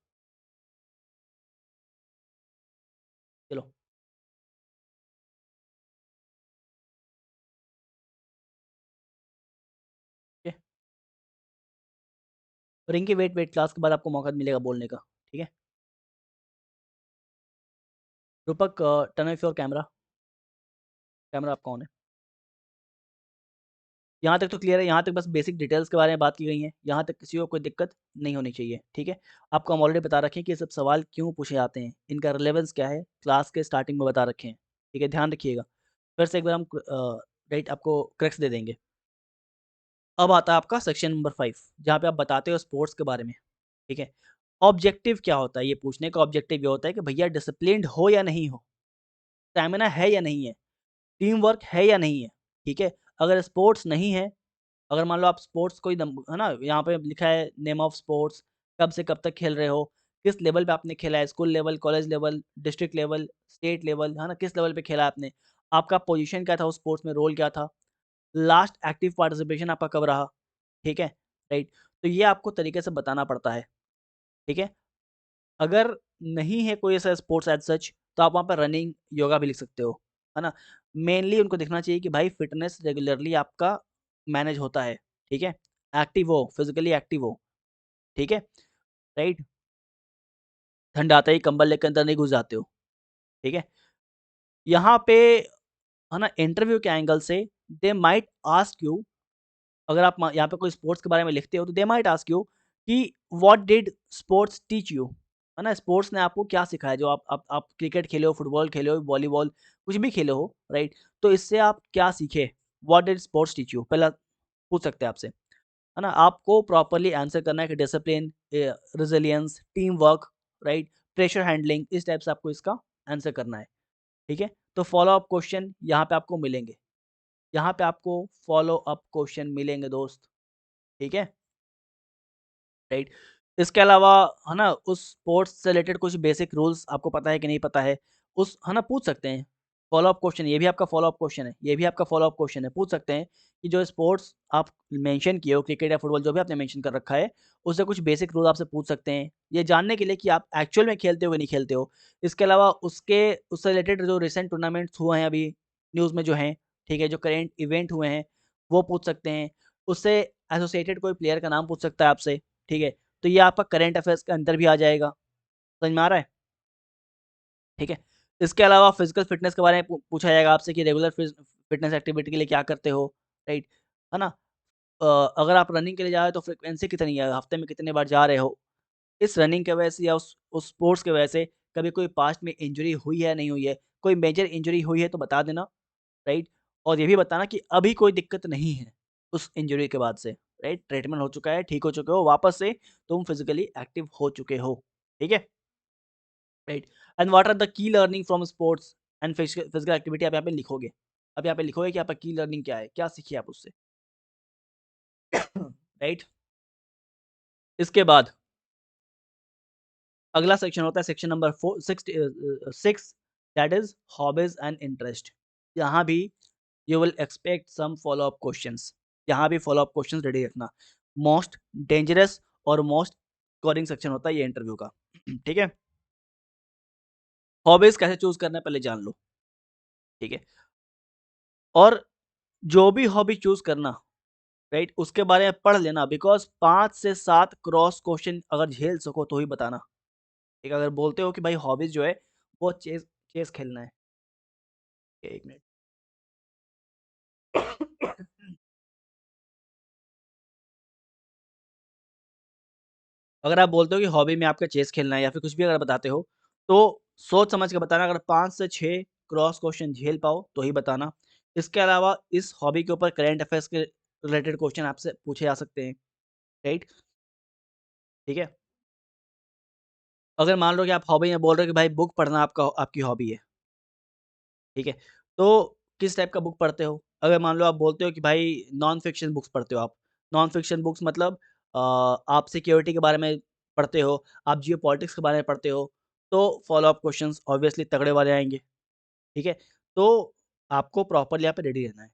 चलो, ठीक है? रिंकी वेट क्लास के बाद आपको मौका मिलेगा बोलने का, ठीक है? रूपक turn off your camera, camera आपका ऑन है। यहाँ तक तो क्लियर है, यहाँ तक बस बेसिक डिटेल्स के बारे में बात की गई है। यहाँ तक किसी को कोई दिक्कत नहीं होनी चाहिए, ठीक है? आपको हम ऑलरेडी बता रखे हैं कि ये सब सवाल क्यों पूछे जाते हैं, इनका रिलेवेंस क्या है, क्लास के स्टार्टिंग में बता रखे हैं, ठीक है? ध्यान रखिएगा। फिर से एक बार हम राइट आपको क्रक्स दे देंगे। अब आता है आपका सेक्शन नंबर 5 जहाँ पे आप बताते हो स्पोर्ट्स के बारे में, ठीक है? ऑब्जेक्टिव क्या होता है ये पूछने का ऑब्जेक्टिव ये होता है कि भैया डिसिप्लिन्ड हो या नहीं हो? स्टैमिना है या नहीं है? टीम वर्क है या नहीं है? ठीक है? अगर स्पोर्ट्स नहीं है, अगर मान लो आप स्पोर्ट्स कोई नम है ना? यहाँ पे लिखा है नेम ऑफ स्पोर्ट्स, कब से कब तक खेल रहे हो, किस लेवल पे आपने खेला है, school level, college level, district level, state level, है ना? किस लेवल पे खेला है आपने? आपका पोजीशन क्या था उस स्पोर्ट्स में, रोल क्या था? लास्ट एक्टिव पार्टिसिपेशन आपका कब रहा? ठीक है? राइट? तो ये आपको तरीके से बताना पड़ता है, ठीक है? अगर नहीं है कोई ऐसा स्पोर्ट्स एज़ सच तो आप वहाँ पे रनिंग, योगा भी लिख सकते हो, है ना? मेनली उनको देखना चाहिए कि भाई फिटनेस रेगुलरली आपका मैनेज होता है, ठीक है? एक्टिव हो, फिज़िकली एक्टिव हो, ठीक है? राइट? ठंड आता ही कंबल लेके अंदर नहीं घुस जाते हो, ठीक है? यहाँ पे है ना इंटरव्यू के एंगल से दे माइट आस्क यू, अगर आप यहाँ पे कोई स्पोर्ट्स के बारे में लिखते हो तो दे माइट आस्क यू कि what did sports teach you, है ना? स्पोर्ट्स ने आपको क्या सिखाया? जो आप क्रिकेट खेले हो, फुटबॉल खेले हो, वॉलीबॉल कुछ भी खेले हो, राइट? तो इससे आप क्या सीखे? What did sports teach you? पहला पूछ सकते हैं आपसे, है ना? आपको प्रॉपर्ली आंसर करना है कि discipline, resilience, team work, right? Pressure handling, इस टाइप से आपको इसका आंसर करना है, ठीक है? तो फॉलो अप क्वेश्चन यहाँ पे आपको मिलेंगे, यहाँ पे आपको फॉलो अप क्वेश्चन मिलेंगे दोस्त, ठीक है? राइट? इसके अलावा है ना उस स्पोर्ट्स से रिलेटेड कुछ बेसिक रूल्स आपको पता है कि नहीं पता है, उस है ना पूछ सकते हैं। फ़ॉलो अप क्वेश्चन, ये भी आपका फ़ॉलो अप क्वेश्चन है, ये भी आपका फ़ॉलो अप क्वेश्चन है। पूछ सकते हैं कि जो स्पोर्ट्स आप मेंशन किए हो, क्रिकेट या फुटबॉल जो भी आपने मेंशन कर रखा है, उससे कुछ बेसिक रूल आपसे पूछ सकते हैं। ये जानने के लिए कि आप एक्चुअल में खेलते हो कि नहीं खेलते हो। इसके अलावा उससे रिलेटेड जो रिसेंट टूर्नामेंट्स हुए हैं अभी न्यूज़ में जो हैं, ठीक है? जो करेंट इवेंट हुए हैं, वो पूछ सकते हैं। उससे एसोसिएटेड कोई प्लेयर का नाम पूछ सकता है आपसे, ठीक है? तो ये आपका करंट अफेयर्स के अंदर भी आ जाएगा। समझ में आ रहा है? ठीक है? इसके अलावा फिज़िकल फ़िटनेस के बारे में पूछा जाएगा आपसे कि रेगुलर फ़िटनेस एक्टिविटी के लिए क्या करते हो? राइट? है ना? अ, अगर आप रनिंग के लिए जा रहे हो तो फ्रीक्वेंसी कितनी है? हफ़्ते में कितनी बार जा रहे हो? इस रनिंग की वजह से या उस स्पोर्ट्स की वजह से कभी कोई पास्ट में इंजरी हुई है, नहीं हुई है? कोई मेजर इंजरी हुई है तो बता देना, राइट? और ये भी बताना कि अभी कोई दिक्कत नहीं है उस इंजरी के बाद से, राइट? ट्रीटमेंट हो चुका है, ठीक हो चुके हो, वापस से तुम फिज़िकली एक्टिव हो चुके हो। ठीक है? Right. And what are the key learning from sports and physical activity आप यहाँ पे लिखोगे। अब यहाँ पे लिखोगे कि आपका की लर्निंग क्या है, क्या सीखे आप उससे। राइट। इसके बाद अगला सेक्शन होता है section number 6 that is hobbies and interest. यहाँ भी you will expect some follow up questions. यहाँ भी फॉलो अप क्वेश्चंस रेडी रखना। मोस्ट डेंजरस और मोस्ट स्कोरिंग सेक्शन होता है ये इंटरव्यू का। ठीक है। हॉबीज कैसे चूज करना है पहले जान लो। ठीक है। और जो भी हॉबी चूज करना, राइट, उसके बारे में पढ़ लेना, बिकॉज़ 5 से 7 क्रॉस क्वेश्चन अगर झेल सको तो ही बताना। ठीक है, अगर बोलते हो कि भाई हॉबीज़ जो है वो चेस चेस खेलना है। 1 मिनट। अगर आप बोलते हो कि हॉबी में आपका चेस खेलना है या फिर कुछ भी अगर बताते हो, तो सोच समझ के बताना। अगर 5 से 6 क्रॉस क्वेश्चन झेल पाओ, तो ही बताना। इसके अलावा इस हॉबी के ऊपर करंट अफेयर्स के रिलेटेड क्वेश्चन आपसे पूछे जा सकते हैं, राइट? ठीक है? अगर मान लो कि आप हॉबी में बोल रहे हो कि भाई बुक पढ़ना आपका आपकी हॉबी है, ठीक है? तो किस टाइप का बुक पढ़ते हो? अगर मान लो आप बोलते हो कि भाई नॉन फ़िक्शन बुक्स पढ़ते हो आप। नॉन फ़िक्शन बुक्स मतलब आप सिक्योरिटी के बारे में पढ़ते हो, आप जियोपॉलिटिक्स के बारे में पढ़ते हो, तो फ़ॉलो अप क्वेश्चन्स ऑब्वियसली तगड़े वाले आएँगे, ठीक है? तो आपको प्रॉपर्ली यहाँ पे रेडी रहना है,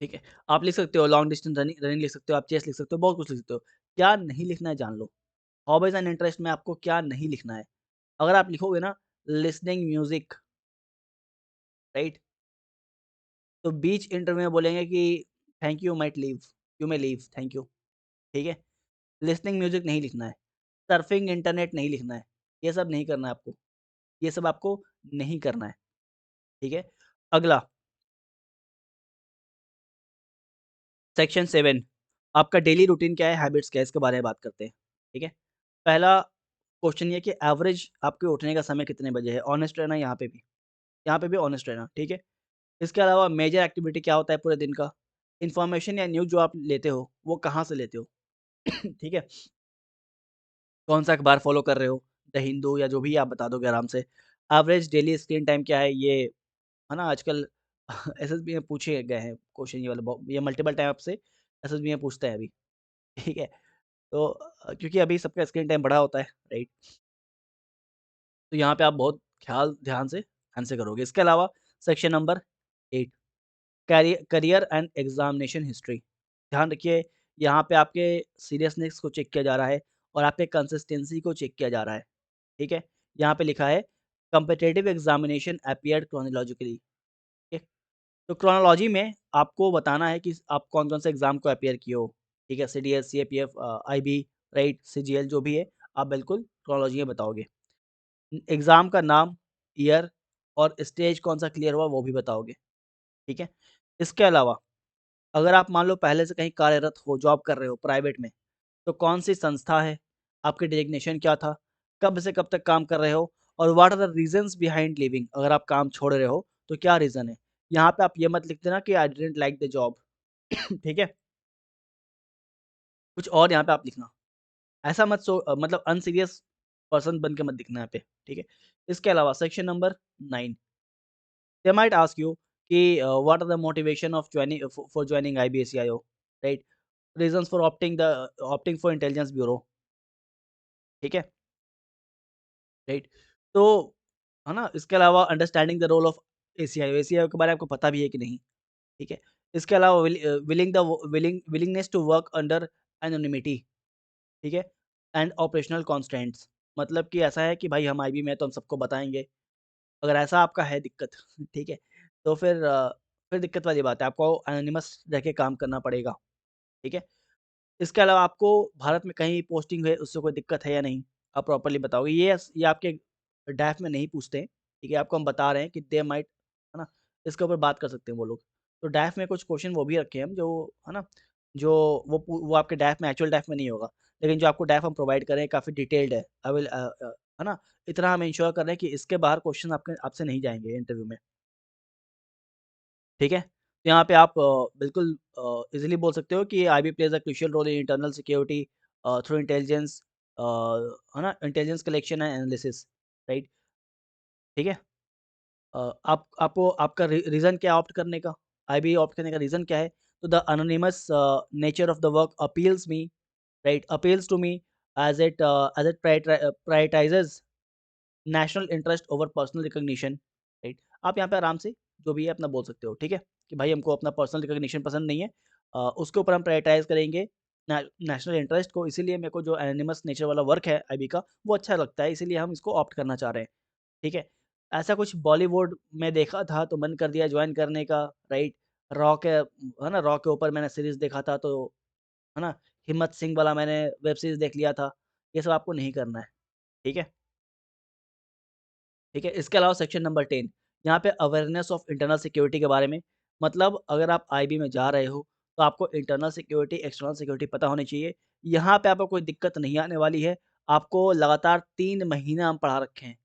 ठीक है? आप लिख सकते हो लॉन्ग डिस्टेंस रनिंग रनिंग लिख सकते हो, आप चेस लिख सकते हो, बहुत कुछ लिख सकते हो। क्या नहीं लिखना है जान लो। हॉबीज़ एंड इंटरेस्ट में आपको क्या नहीं लिखना है। अगर आप लिखोगे ना लिसनिंग म्यूज़िक, राइट? तो बीच इंटरव्यू में बोलेंगे कि thank you might leave, you may leave, thank you, ठीक है? लिसनिंग म्यूज़िक नहीं लिखना है, सर्फिंग इंटरनेट नहीं लिखना है, ये सब नहीं करना है आपको, ये सब आपको नहीं करना है, ठीक है? अगला सेक्शन 7 आपका डेली रूटीन क्या है, हैबिट्स क्या है, इसके बारे में बात करते हैं, ठीक है? पहला क्वेश्चन ये है कि एवरेज आपके उठने का समय कितने बजे है? ऑनेस्ट रहना यहाँ पे भी ऑनेस्ट रहना, ठीक है? इसके अलावा मेजर एक्टिविटी क्या होता है पूरे दिन का? इन्फॉर्मेशन या न्यूज़ जो आप लेते हो, वो कहाँ से लेते हो? ठीक है? कौन-सा अखबार फ़ॉलो कर रहे हो? द हिंदू या जो भी आप बता दोगे आराम से। एवरेज डेली स्क्रीन टाइम क्या है? ये है ना आजकल एसएसबी में पूछे गए हैं क्वेश्चन ये वाला ये मल्टीपल टाइम आपसे एसएसबी में पूछता है अभी, ठीक है? तो क्योंकि अभी सबका स्क्रीन टाइम बढ़ा होता है, राइट? तो यहाँ पे आप बहुत ख़्याल ध्यान से आंसर करोगे। इसके अलावा section number 8 career and examination history. ध्यान रखिए यहाँ पे आपके सीरियसनेस को चेक किया जा रहा है और आपके कंसिस्टेंसी को चेक किया जा रहा है। ठीक है? यहाँ पे लिखा है कॉम्पिटिटिव एग्ज़ामिनेशन अपीयर्ड क्रोनोलॉजिकली ठीक है? तो क्रोनोलॉजी में आपको बताना है कि आप कौन-कौन से एग्ज़ाम को अपीयर किए हो। ठीक है? CDS, CAPF IB, right? CGL जो भी है, आप बिल्कुल क्रोनोलॉजी में बताओगे। एग्ज़ाम का नाम, ईयर और स्टेज कौन-सा क्लियर हुआ वो भी बताओगे। ठीक है? इसके अलावा अगर आप मान लो पहले से कहीं कार्यरत हो, जॉब कर रहे हो प्राइवेट में, तो कौन-सी संस्था है? आपके डेज़िग्नेशन क्या था? कब से कब तक काम कर रहे हो? और what are the reasons behind leaving? अगर आप काम छोड़ रहे हो, तो क्या रीज़न है? यहाँ पे आप ये मत लिख देना कि I didn't like the job ठीक है? कुछ और यहाँ पे आप लिखना। ऐसा मत मतलब अनसीरियस पर्सन बन के मत दिखना यहाँ पे, ठीक है? इसके अलावा section number 9 they might ask you कि what are the motivation of joining for joining IB ACIO right? Reasons for opting for intelligence bureau, ठीक है? राइट? तो है ना? इसके अलावा understanding the role of ACIO, ACIO के बारे में आपको पता भी है कि नहीं? ठीक है? इसके अलावा willingness to work under anonymity, ठीक है? एंड ऑपरेशनल कॉन्स्ट्रेंट्स मतलब कि ऐसा है कि भाई हम आईबी में हैं तो हम सबको बताएँगे। अगर ऐसा आपका है दिक्कत, ठीक है? तो फिर दिक्कत वाली बात है, आपको एनोनिमस रह के काम करना पड़ेगा, ठीक है? इसके अलावा आपको भारत में कहीं पोस्टिंग है, उससे कोई दिक्कत है या नहीं? आप प्रॉपर्ली बताओगे। ये आपके डैफ में नहीं पूछते हैं, ठीक है? आपको हम बता रहे हैं कि दे माइट है ना? इसके ऊपर बात कर सकते हैं वो लोग। तो डैफ में कुछ क्वेश्चन वो भी रखे हैं हम जो है ना? जो वो आपके डैफ में एक्चुअल डैफ में नहीं होगा। लेकिन जो आपको डैफ हम प्रोवाइड कर रहे हैं काफ़ी डिटेल्ड है। है ना? इतना हम इंश्योर कर रहे हैं कि इसके बाहर क्वेश्चन आपसे नहीं जाएँगे इंटरव्यू में। ठीक है? तो यहाँ पे आप बिल्कुल ईज़िली बोल सकते हो कि IB plays a crucial role in internal security through intelligence है ना? Intelligence collection and analysis right? ठीक है? आपको आपका रीज़न क्या है ऑप्ट करने का? आईबी ऑप्ट करने का रीज़न क्या है? तो the anonymous nature of the work appeals me right? Appeals to me as it prioritises national interest over personal recognition right? आप यहाँ पे आराम से जो भी है अपना बोल सकते हो, ठीक है? कि भाई हमको अपना पर्सनल रिकॉग्निशन पसंद नहीं है उसके ऊपर हम प्रायोरिटाइज़ करेंगे नेशनल इंटरेस्ट को इसीलिए मेरे को जो एनिमस नेचर वाला वर्क है आईबी का वो अच्छा लगता है इसीलिए हम इसको ऑप्ट करना चाह रहे हैं, ठीक है? ऐसा कुछ बॉलीवुड में देखा था तो मन कर दिया जॉइन करने का राइट? रॉ के है ना? रॉ के ऊपर मैंने सीरीज़ देखा था तो है ना? हिम्मत सिंह वाला मैंने वेब सीरीज़ देख लिया था, ये सब आपको नहीं करना है, ठीक है? ठीक है? इसके अलावा सेक्शन नंबर 10 यहाँ पे अवेयरनेस ऑफ इंटरनल सिक्योरिटी के बारे में मतलब अगर आप आईबी में जा रहे हो, तो आपको इंटरनल सिक्योरिटी, एक्सटर्नल सिक्योरिटी पता होनी चाहिए। यहाँ पे आपको कोई दिक्कत नहीं आने वाली है। आपको लगातार 3 महीने हम पढ़ा रखे हैं।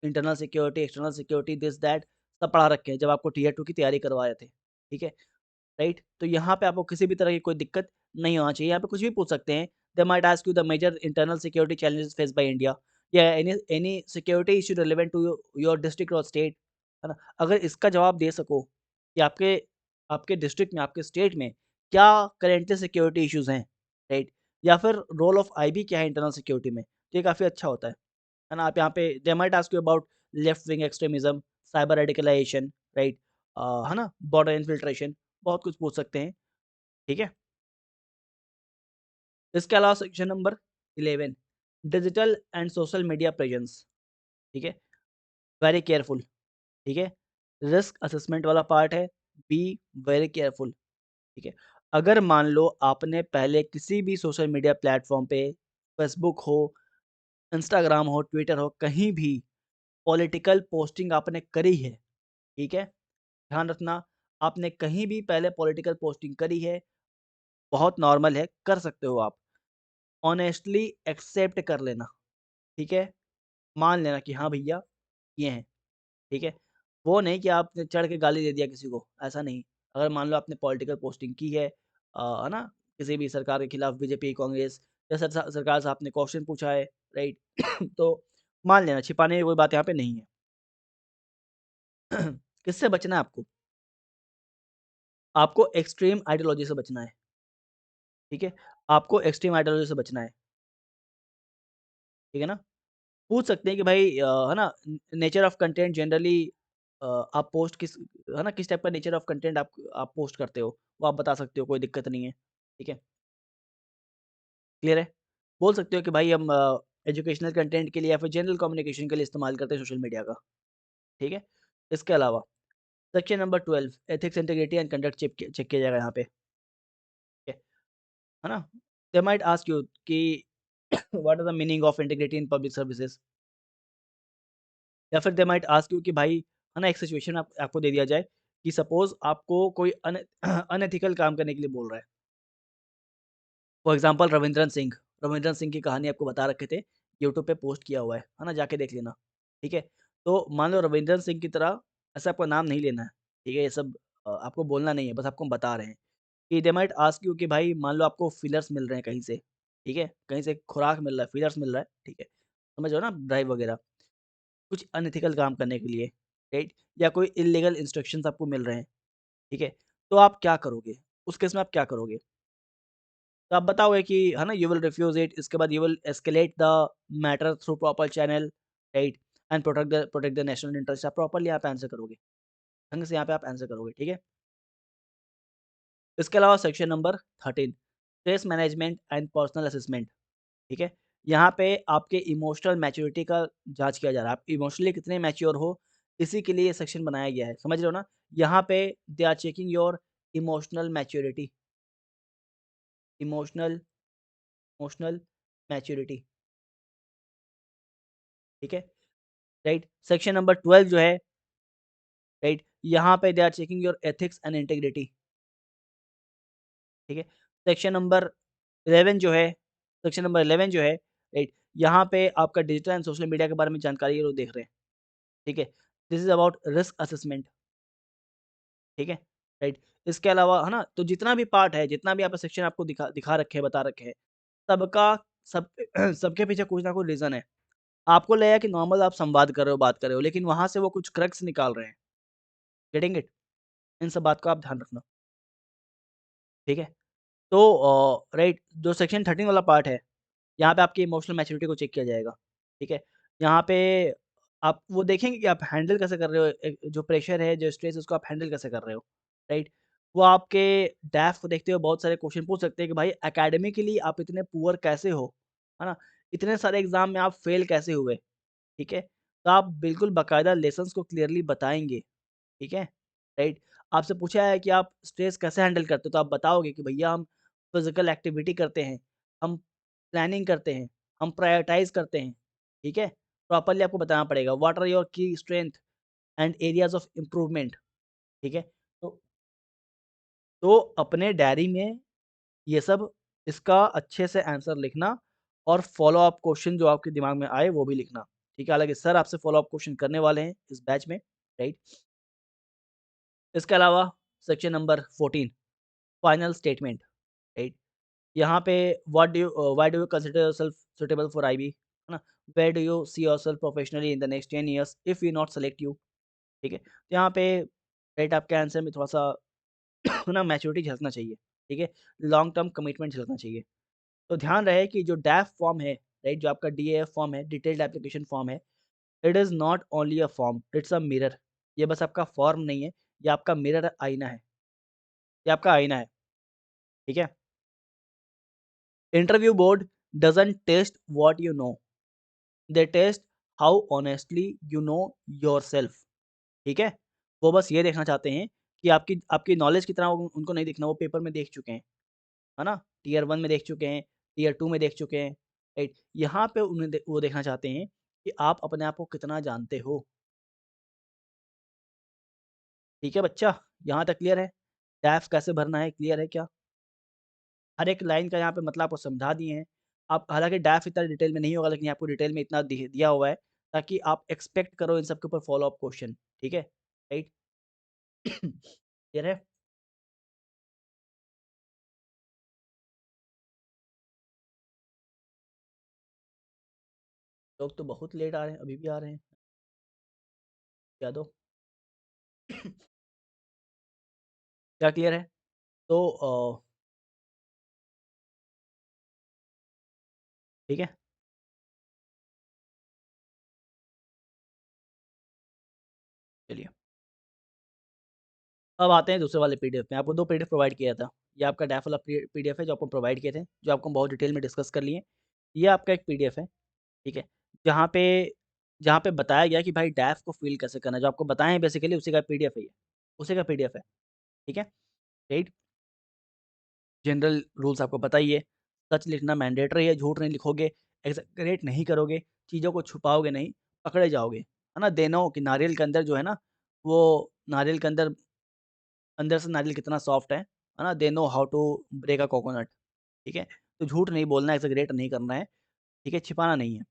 Internal security, external security, this that सब पढ़ा रखे हैं, जब आपको टियर 2 की तैयारी करवा रहे थे। ठीक है? राइट? तो यहाँ पे आपको किसी भी तरह की कोई दिक्कत नहीं होना चाहिए। यहाँ पे कुछ भी पूछ सकते हैं। They might ask you the major internal security challenges faced by India या any security issue relevant to your district और स्टेट, है ना? अगर इसका जवाब दे सको कि आपके आपके डिस्ट्रिक्ट में, आपके स्टेट में क्या करेंटली सिक्योरिटी इश्यूज़ हैं, राइट? या फिर रोल ऑफ आईबी क्या है इंटरनल सिक्योरिटी में, तो ये काफ़ी अच्छा होता है ना? आप यहाँ पे they might ask you about left wing extremism, cyber radicalization, right? है ना? बॉर्डर इन्फिल्ट्रेशन, बहुत कुछ पूछ सकते हैं, ठीक है? इसके अलावा section number 11 digital and social media presence, ठीक है? वेरी केयरफुल, ठीक है? रिस्क असेसमेंट वाला पार्ट है, बी वेरी केयरफुल, ठीक है? अगर मान लो आपने पहले किसी भी सोशल मीडिया प्लेटफ़ॉर्म पे फ़ेसबुक हो, इंस्टाग्राम हो, ट्विटर हो, कहीं भी पॉलिटिकल पोस्टिंग आपने करी है, ठीक है? ध्यान रखना, आपने कहीं भी पहले पॉलिटिकल पोस्टिंग करी है, बहुत नॉर्मल है, कर सकते हो आप। ऑनेस्टली एक्सेप्ट कर लेना, ठीक है? मान लेना कि हाँ भैया, ये हैं, ठीक है? वो नहीं कि आपने चढ़ के गाली दे दिया किसी को, ऐसा नहीं। अगर मान लो आपने पॉलिटिकल पोस्टिंग की है ना? किसी भी सरकार के खिलाफ बीजेपी, कांग्रेस या सरकार से आपने क्वेश्चन पूछा है, राइट? तो मान लेना, छिपाने की कोई बात यहाँ पे नहीं है। किससे बचना है आपको? आपको एक्सट्रीम आइडियोलॉजी से बचना है, ठीक है? आपको एक्सट्रीम आइडियोलॉजी से बचना है, ठीक है ना? पूछ सकते हैं कि भाई है ना? नेचर ऑफ कंटेंट जनरली आप पोस्ट किस है ना? किस टाइप का नेचर ऑफ कंटेंट आप पोस्ट करते हो, वो आप बता सकते हो, कोई दिक्कत नहीं है, ठीक है? क्लियर है? बोल सकते हो कि भाई हम एजुकेशनल कंटेंट के लिए या फिर जनरल कम्युनिकेशन के लिए इस्तेमाल करते हैं सोशल मीडिया का, ठीक है? इसके अलावा section number 12 ethics, integrity and conduct check किया जाएगा यहाँ पे, ठीक है ना? दे माइट आस्क यू कि what are the meaning of integrity in public services, या फिर दे माइट आस्क यू कि भाई है ना? एक सिचुएशन आपको दे दिया जाए कि सपोज़ आपको कोई अनएथिकल काम करने के लिए बोल रहा है। फॉर एग्ज़ाम्पल रविंद्रन सिंह की कहानी आपको बता रखे थे, यूट्यूब पे पोस्ट किया हुआ है ना? जाके देख लेना, ठीक है? तो मान लो रविंद्रन सिंह की तरह ऐसा आपको नाम नहीं लेना है, ठीक है? ये सब आपको बोलना नहीं है, बस आपको हम बता रहे हैं कि दे माइट आस्क यू कि भाई मान लो आपको फिलर्स मिल रहे हैं कहीं से, ठीक है? कहीं से खुराक मिल रहा है, फिलर्स मिल रहा है, ठीक है? समझ रहे हो ना? ड्राइव वगैरह, कुछ अनएथिकल काम करने के लिए, राइट? या कोई इल्लीगल इंस्ट्रक्शंस आपको मिल रहे हैं, ठीक है? तो आप क्या करोगे? उस केस में आप क्या करोगे? तो आप बताओगे कि है ना? यू विल रिफ्यूज़ इट, इसके बाद you will escalate the matter through proper channel, right? And protect the national interest, आप प्रॉपर्ली यहाँ पे आंसर करोगे। ढंग से यहाँ पे आप आंसर करोगे, ठीक है? इसके अलावा section number 13 stress management and personal assessment, ठीक है? यहाँ पे आपके इमोशनल मैच्योरिटी का जाँच किया जा रहा है। आप इमोशनली कितने मैच्योर हो, इसी के लिए ये सेक्शन बनाया गया है। समझ रहे हो ना? यहाँ पे they are checking your emotional maturity, emotional emotional maturity, ठीक है? राइट? सेक्शन नंबर 12 जो है, राइट? यहाँ पे they are checking your ethics and integrity, ठीक है? सेक्शन नंबर 11 जो है सेक्शन नंबर 11 जो है, राइट? यहाँ पे आपका डिजिटल एंड सोशल मीडिया के बारे में जानकारी ये लोग देख रहे हैं, ठीक है? This is about risk assessment, ठीक है? राइट? इसके अलावा है ना? तो जितना भी पार्ट है, जितना भी आपका सेक्शन आपको दिखा दिखा रखे हैं, बता रखे हैं, सबका सब सबके पीछे कुछ ना कुछ रीज़न है। आपको लगेगा कि नॉर्मल आप संवाद कर रहे हो, बात कर रहे हो, लेकिन वहाँ से वो कुछ क्रक्स निकाल रहे हैं। Getting it? इन सब बात का आप ध्यान रखना, ठीक है? तो राइट, जो सेक्शन 13 वाला पार्ट है, यहाँ पे आपकी इमोशनल मैच्योरिटी को चेक किया जाएगा, ठीक है? यहाँ पे आप वो देखेंगे कि आप हैंडल कैसे कर रहे हो, एक जो प्रेशर है, जो स्ट्रेस है, उसको आप हैंडल कैसे कर रहे हो, राइट? वो आपके डेप्थ को देखते हुए बहुत सारे क्वेश्चन पूछ सकते हैं कि भाई एकेडमिकली आप इतने पुअर कैसे हो, है ना? इतने सारे एग्ज़ाम में आप फेल कैसे हुए, ठीक है? तो आप बिल्कुल बाकायदा लेसन्स को क्लियरली बताएँगे, ठीक है? राइट? आपसे पूछा है कि आप स्ट्रेस कैसे हैंडल करते हो? तो आप बताओगे कि भैया हम फिज़िकल एक्टिविटी करते हैं, हम प्लानिंग करते हैं, हम प्रायोरिटाइज़ करते हैं, ठीक है? प्रॉपर्ली आपको बताना पड़ेगा व्हाट आर योर की strength and areas of improvement, ठीक है? तो तो अपने डायरी में ये सब इसका अच्छे से आंसर लिखना और फ़ॉलो अप क्वेश्चन जो आपके दिमाग में आए वो भी लिखना, ठीक है? हालाँकि सर आपसे फ़ॉलो अप क्वेश्चन करने वाले हैं इस बैच में, राइट? इसके अलावा section number 14 final statement, right? यहाँ पे why do you consider yourself suitable for IB, है ना? Where do you see yourself professionally in the next 10 years if we not select you, ठीक है? तो यहाँ पे राइट आपके आंसर में थोड़ा-सा ना मैच्योरिटी झलकना चाहिए, ठीक है? लॉन्ग टर्म कमिटमेंट झलकना चाहिए। तो ध्यान रहे कि जो डैफ फॉर्म है, राइट? जो आपका डीएएफ फॉर्म है, डिटेल्ड एप्लीकेशन फॉर्म है, it is not only a form, it's a mirror. ये बस आपका फॉर्म नहीं है, ये आपका मिरर आईना है, ये आपका आईना है, ठीक है? Interview board doesn't test what you know, they test how honestly you know yourself, ठीक है? वो बस ये देखना चाहते हैं कि आपकी आपकी नॉलेज कितना उनको नहीं देखना, वो पेपर में देख चुके हैं, है ना? टियर 1 में देख चुके हैं, टियर 2 में देख चुके हैं, राइट? यहाँ पे वो देखना चाहते हैं कि आप अपने आप को कितना जानते हो, ठीक है बच्चा? यहाँ तक क्लियर है? टैक्स कैसे भरना है, क्लियर है क्या? हर एक लाइन का यहाँ पे मतलब आपको समझा दिए हैं। आप हालाँकि डैफ इतना डिटेल में नहीं होगा, लेकिन आपको डिटेल में इतना दिया हुआ है, ताकि आप एक्सपेक्ट करो इन सब के ऊपर फ़ॉलो अप क्वेश्चन, ठीक है? राइट? क्लियर है? लोग तो बहुत लेट आ रहे हैं, अभी भी आ रहे हैं, यादव। क्या क्लियर है? तो ठीक है? चलिए। अब आते हैं दूसरे वाले पीडीएफ में। आपको 2 पीडीएफ प्रोवाइड किया था। ये आपका डैफ वाला पीडीएफ है जो आपको प्रोवाइड किए थे, जो आपको बहुत डिटेल में डिस्कस कर लिए। ये आपका एक पीडीएफ है, ठीक है? जहाँ पे जहाँ पे बताया गया कि भाई डैफ को फ़िल कैसे करना है, जो आपको बताएँ हैं बेसिकली उसी का पीडीएफ है ये, उसी का पीडीएफ है, ठीक है? राइट? जनरल रूल्स आपको पता ही है, सच लिखना मैंडेटरी है, झूठ नहीं लिखोगे, एक्ज़ैजरेट नहीं करोगे, चीज़ों को छुपाओगे नहीं, पकड़े जाओगे, है ना? दे नो कि नारियल के अंदर जो है ना, वो नारियल के अंदर अंदर से नारियल कितना सॉफ्ट है ना? They know how to break a coconut, ठीक है? तो झूठ नहीं बोलना है, एक्ज़ैजरेट नहीं करना है, ठीक है? छिपाना नहीं है,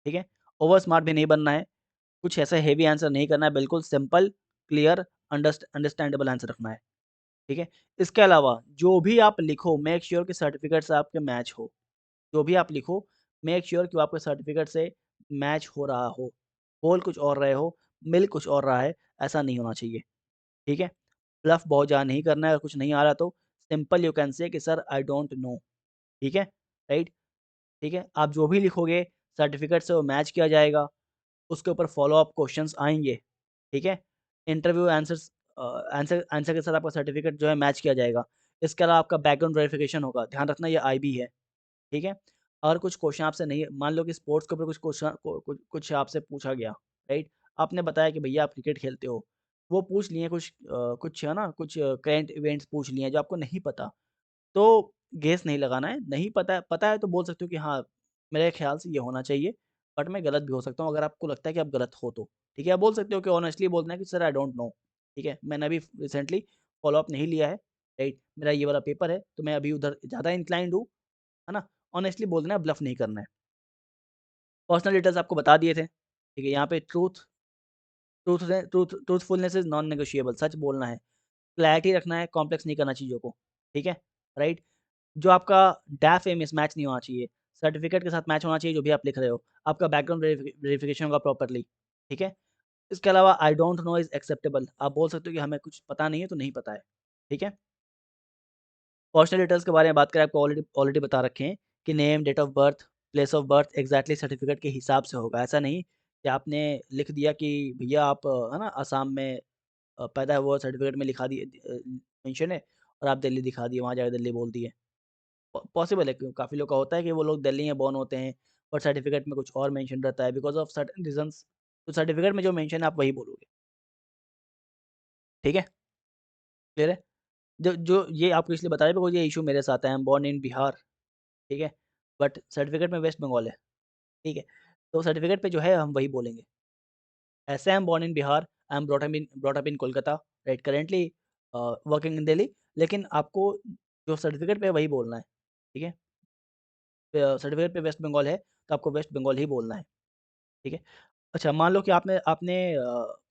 ठीक है? ओवर स्मार्ट भी नहीं बनना है, कुछ ऐसा हेवी आंसर नहीं करना है, बिल्कुल सिंपल, क्लियर, अंडरस्टैंडेबल आंसर रखना है, ठीक है? इसके अलावा जो भी आप लिखो मेक श्योर कि सर्टिफ़िकेट से आपके मैच हो। जो भी आप लिखो मेक श्योर कि वो आपके सर्टिफ़िकेट से मैच हो रहा हो। बोल कुछ और रहे हो, मिल कुछ और रहा है, ऐसा नहीं होना चाहिए, ठीक है? ब्लफ बहुत ज़्यादा नहीं करना है, अगर कुछ नहीं आ रहा तो सिंपल यू कैन से कि सर आई डोंट नो, ठीक है? राइट? ठीक है? आप जो भी लिखोगे सर्टिफ़िकेट से वो मैच किया जाएगा, उसके ऊपर फ़ॉलो अप क्वेश्चन्स आएँगे, ठीक है? इंटरव्यू आंसर आंसर के साथ आपका सर्टिफ़िकेट जो है मैच किया जाएगा। इसके अलावा आपका बैकग्राउंड वेरिफ़िकेशन होगा, ध्यान रखना ये आईबी है, ठीक है? और कुछ क्वेश्चन आपसे नहीं मान लो कि स्पोर्ट्स के ऊपर कुछ क्वेश्चन कुछ आपसे पूछा गया, राइट? आपने बताया कि भैया आप क्रिकेट खेलते हो, वो पूछ लिए कुछ है ना, कुछ करंट इवेंट्स पूछ लिए हैं जो आपको नहीं पता। तो गेस नहीं लगाना है, नहीं पता है तो बोल सकते हो कि हाँ, मेरे ख़्याल से ये होना चाहिए, बट मैं गलत भी हो सकता हूँ अगर आपको लगता है कि आप गलत हो तो। ठीक है? आप बोल सकते हो कि ऑनेस्टली बोलना है कि सर आई डोंट नो। ठीक है? मैंने अभी रिसेंटली फ़ॉलो अप नहीं लिया है, राइट? मेरा ये वाला पेपर है, तो मैं अभी उधर ज़्यादा इंक्लाइंड हूँ, है ना? ऑनेस्टली बोलना है, ब्लफ नहीं करना है। पर्सनल डिटेल्स आपको बता दिए थे, ठीक है? यहाँ पे ट्रूथफुलनेस इज़ नॉन नेगोशिएबल, सच बोलना है। क्लैरिटी रखना है, कॉम्प्लेक्स नहीं करना चीज़ों को, ठीक है? राइट? जो आपका डैफ है मिसमैच नहीं होना चाहिए, सर्टिफ़िकेट के साथ मैच होना चाहिए जो भी आप लिख रहे हो, आपका बैकग्राउंड वेरिफ़िकेशन होगा प्रॉपर्ली, ठीक है? इसके अलावा I don't know is acceptable, आप बोल सकते हो कि हमें कुछ पता नहीं है तो नहीं पता है, ठीक है? पर्सनल डिटेल्स के बारे में बात करें आपको ऑलरेडी ऑलरेडी बता रखे हैं कि name, date of birth, place of birth exactly certificate के हिसाब से होगा, ऐसा नहीं कि आपने लिख दिया कि भैया आप है ना असम में पैदा हुआ सर्टिफ़िकेट में लिखा दिए मेंशन है और आप दिल्ली दिखा दिए, वहाँ जाके दिल्ली बोल दिए। पॉसिबल है कि काफ़ी लोग का होता है कि वो लोग दिल्ली में बोर्न होते हैं और सर्टिफ़िकेट में कुछ और मेंशन रहता है बिकॉज़ ऑफ सर्टेन रीज़न्स तो सर्टिफ़िकेट में जो मेंशन है आप वही बोलोगे, ठीक है? क्लियर है? जो जो ये आपको इसलिए बता रहे हैं बिकॉज़ ये इश्यू मेरे साथ है, I am born in Bihar, ठीक है? बट सर्टिफ़िकेट में वेस्ट बंगाल है, ठीक है? तो सर्टिफ़िकेट पे जो है हम वही बोलेंगे। ऐसे I am born in Bihar, I am brought up in Kolkata, right? Currently working in Delhi लेकिन आपको जो सर्टिफ़िकेट पे है वही बोलना है। ठीक है? सर्टिफ़िकेट पे वेस्ट बंगाल है, तो आपको वेस्ट बंगाल ही बोलना है, ठीक है? अच्छा, मान लो कि आपने आपने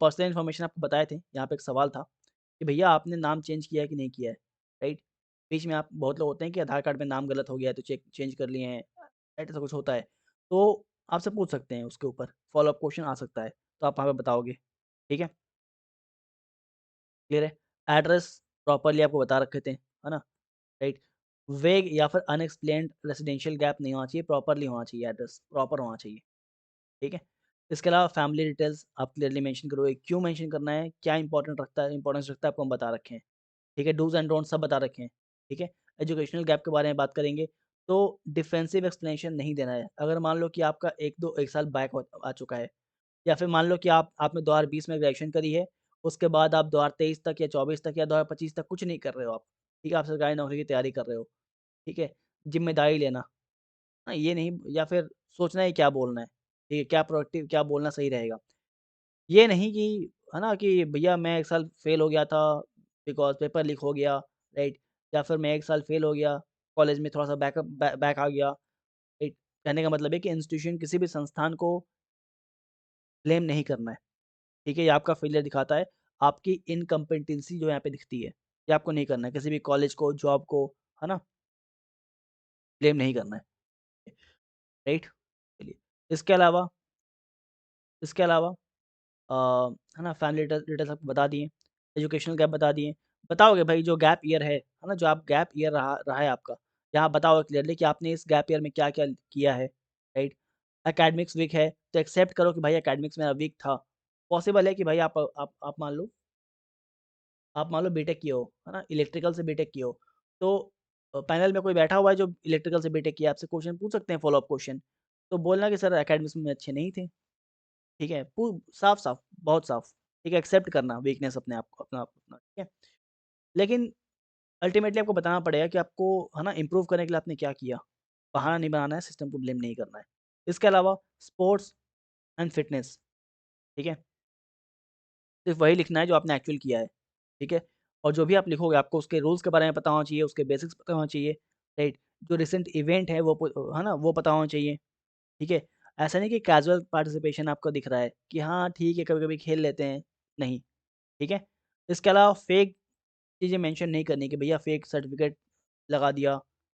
पर्सनल इन्फॉर्मेशन आपको बताए थे, यहाँ पे एक सवाल था कि भैया आपने नाम चेंज किया है कि नहीं किया है, राइट? बीच में आप बहुत लोग होते हैं कि आधार कार्ड में नाम गलत हो गया है तो चेंज कर लिए हैं, राइट? ऐसा कुछ होता है। तो आपसे पूछ सकते हैं उसके ऊपर, फ़ॉलो अप क्वेश्चन आ सकता है, तो आप वहाँ पे बताओगे, ठीक है? क्लियर है? एड्रेस प्रॉपर्ली आपको बता रखे थे, है ना? राइट? वेग या फिर अनएक्सप्लेन्ड रेजिडेंशियल गैप नहीं होना चाहिए, प्रॉपर्ली होना चाहिए एड्रेस, प्रॉपर होना चाहिए। ठीक है? इसके अलावा फैमिली डिटेल्स आप क्लियरली मेंशन करोगे, क्यों मेंशन करना है, क्या इंपॉर्टेंस रखता है आपको हम बता रखे हैं। ठीक है? डूज़ एंड डोंट्स सब बता रखे हैं। ठीक है? एजुकेशनल गैप के बारे में बात करेंगे, तो डिफेंसिव एक्सप्लेनेशन नहीं देना है। अगर मान लो कि आपका 1 साल बैक हो आ चुका है या फिर मान लो कि आपने 2020 में ग्रेजुएशन करी है, उसके बाद आप 2023 तक या 24 तक या 2025 तक कुछ नहीं कर रहे हो आप। ठीक है? आप सरकारी नौकरी की तैयारी कर रहे हो। ठीक है? ज़िम्मेदारी लेना। हाँ, ये नहीं या फिर सोचना है क्या बोलना है, ठीक है? क्या प्रोडक्टिव क्या बोलना सही रहेगा। ये नहीं कि है ना कि भैया मैं 1 साल फेल हो गया था बिकॉज़ पेपर लीक हो गया, राइट? या फिर मैं 1 साल फेल हो गया, कॉलेज में थोड़ा-सा बैक आ गया, राइट? कहने का मतलब है कि इंस्टीट्यूशन किसी भी संस्थान को ब्लेम नहीं करना है, ठीक है? ये आपका फेलियर दिखाता है, आपकी इनकम्पेटेंसी जो यहाँ पे दिखती है, ये आपको नहीं करना है, किसी भी कॉलेज को, जॉब को, है ना? ब्लेम नहीं करना है, राइट? चलिए, इसके अलावा इसके अलावा अ, है ना फैमिली डिटेल्स आपको बता दिए, एजुकेशनल गैप बता दिए। बताओगे भाई जो गैप ईयर है ना? जो आप गैप ईयर रहा रहा है आपका, यहाँ बताओ क्लियरली कि आपने इस गैप ईयर में क्या-क्या किया है, राइट? एकेडमिक्स वीक है, तो एक्सेप्ट करो कि भाई एकेडमिक्स मेरा वीक था। पॉसिबल है कि भाई आप मान लो बीटेक किए हो, है ना? इलेक्ट्रिकल से बीटेक किए हो, तो पैनल में कोई बैठा हुआ है जो इलेक्ट्रिकल से बीटेक किया है, आपसे क्वेश्चन पूछ सकते हैं फ़ॉलो अप क्वेश्चन। तो बोलना कि सर एकेडमिक्स में अच्छे नहीं थे। ठीक है? साफ-साफ, बहुत साफ, ठीक है? एक्सेप्ट करना वीकनेस अपने आप को अपना, ठीक है? लेकिन अल्टीमेटली आपको बताना पड़ेगा कि आपको है ना इम्प्रूव करने के लिए आपने क्या किया? बहाना नहीं बनाना है, सिस्टम को ब्लेम नहीं करना है। इसके अलावा स्पोर्ट्स एंड फिटनेस, ठीक है? सिर्फ़ वही लिखना है जो आपने एक्चुअल किया है, ठीक है? और जो भी आप लिखोगे आपको उसके रूल्स के बारे में पता होना चाहिए, उसके बेसिक्स पता होना चाहिए, राइट? जो रिसेंट इवेंट है है ना? वो पता होना चाहिए, ठीक है? ऐसा नहीं कि कैज़ुअल पार्टिसिपेशन आपको दिख रहा है कि हाँ, ठीक है, कभी-कभी खेल लेते हैं, नहीं। ठीक है? इसके अलावा फेक चीज़ें मेंशन नहीं करनी कि भैया फेक सर्टिफ़िकेट लगा दिया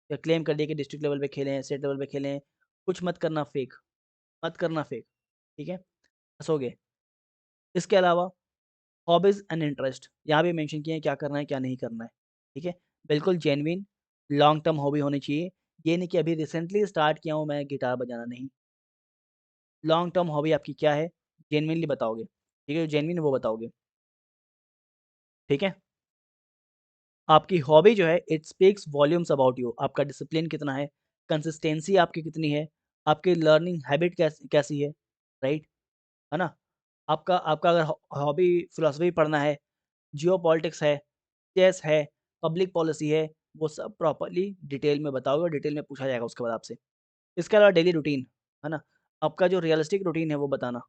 या क्लेम कर दिया कि डिस्ट्रिक्ट लेवल पे खेले हैं, स्टेट लेवल पे खेले हैं। कुछ मत करना फेक, मत करना फेक, ठीक है? फँसोगे। इसके अलावा हॉबीज़ एंड इंटरेस्ट यहाँ भी मेंशन किए हैं क्या करना है, क्या नहीं करना है, ठीक है? बिल्कुल जेन्युइन लॉन्ग टर्म हॉबी होनी चाहिए। ये नहीं कि अभी रिसेंटली स्टार्ट किया हूँ मैं गिटार बजाना, नहीं। लॉन्ग टर्म हॉबी आपकी क्या है? जेनुइनली बताओगे, ठीक है? जो जेनुइन है वो बताओगे, ठीक है? आपकी हॉबी जो है it speaks volumes about you. आपका डिसिप्लिन कितना है, कंसिस्टेंसी आपकी कितनी है, आपकी लर्निंग हैबिट कैसी है, राइट? है ना? आपका आपका अगर हॉबी फिलॉसफी पढ़ना है, जियोपॉलिटिक्स है, चेस है, पब्लिक पॉलिसी है, वो सब प्रॉपर्ली डिटेल में बताओगे और डिटेल में पूछा जाएगा उसके बाद आपसे। इसके अलावा डेली रूटीन, है ना? आपका जो रियलिस्टिक रूटीन है वो बताना,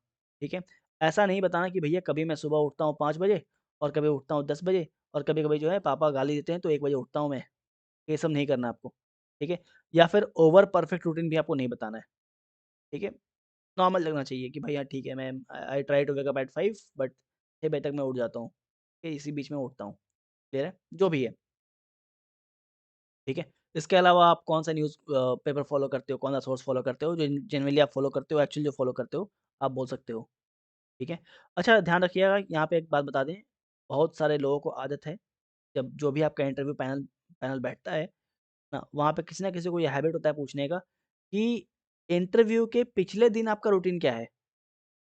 ठीक है? ऐसा नहीं बताना कि भैया कभी मैं सुबह उठता हूँ 5 बजे और कभी उठता हूँ 10 बजे और कभी-कभी जो है पापा गाली देते हैं तो 1 बजे उठता हूँ मैं। ये सब नहीं करना आपको, ठीक है? या फिर ओवर परफेक्ट रूटीन भी आपको नहीं बताना है, ठीक है? नॉर्मल लगना चाहिए कि भैया ठीक है मैं I try to wake up at 5 but 6 बजे तक मैं उठ जाता हूँ, ठीक है? इसी बीच में उठता हूँ, क्लियर है? जो भी है, ठीक है? इसके अलावा आप कौन-सा पेपर फ़ॉलो करते हो, कौन-सा सोर्स फ़ॉलो करते हो, जेनुइनली आप फ़ॉलो करते हो, एक्चुअली जो फ़ॉलो करते हो, आप बोल सकते हो, ठीक है? अच्छा ध्यान रखिएगा यहाँ पे एक बात बता दें, बहुत सारे लोगों को आदत है, जब जो भी आपका इंटरव्यू पैनल पैनल बैठता है ना, वहाँ पे किसी न किसी को ये हैबिट होता है पूछने का कि इंटरव्यू के पिछले दिन आपका रूटीन क्या है?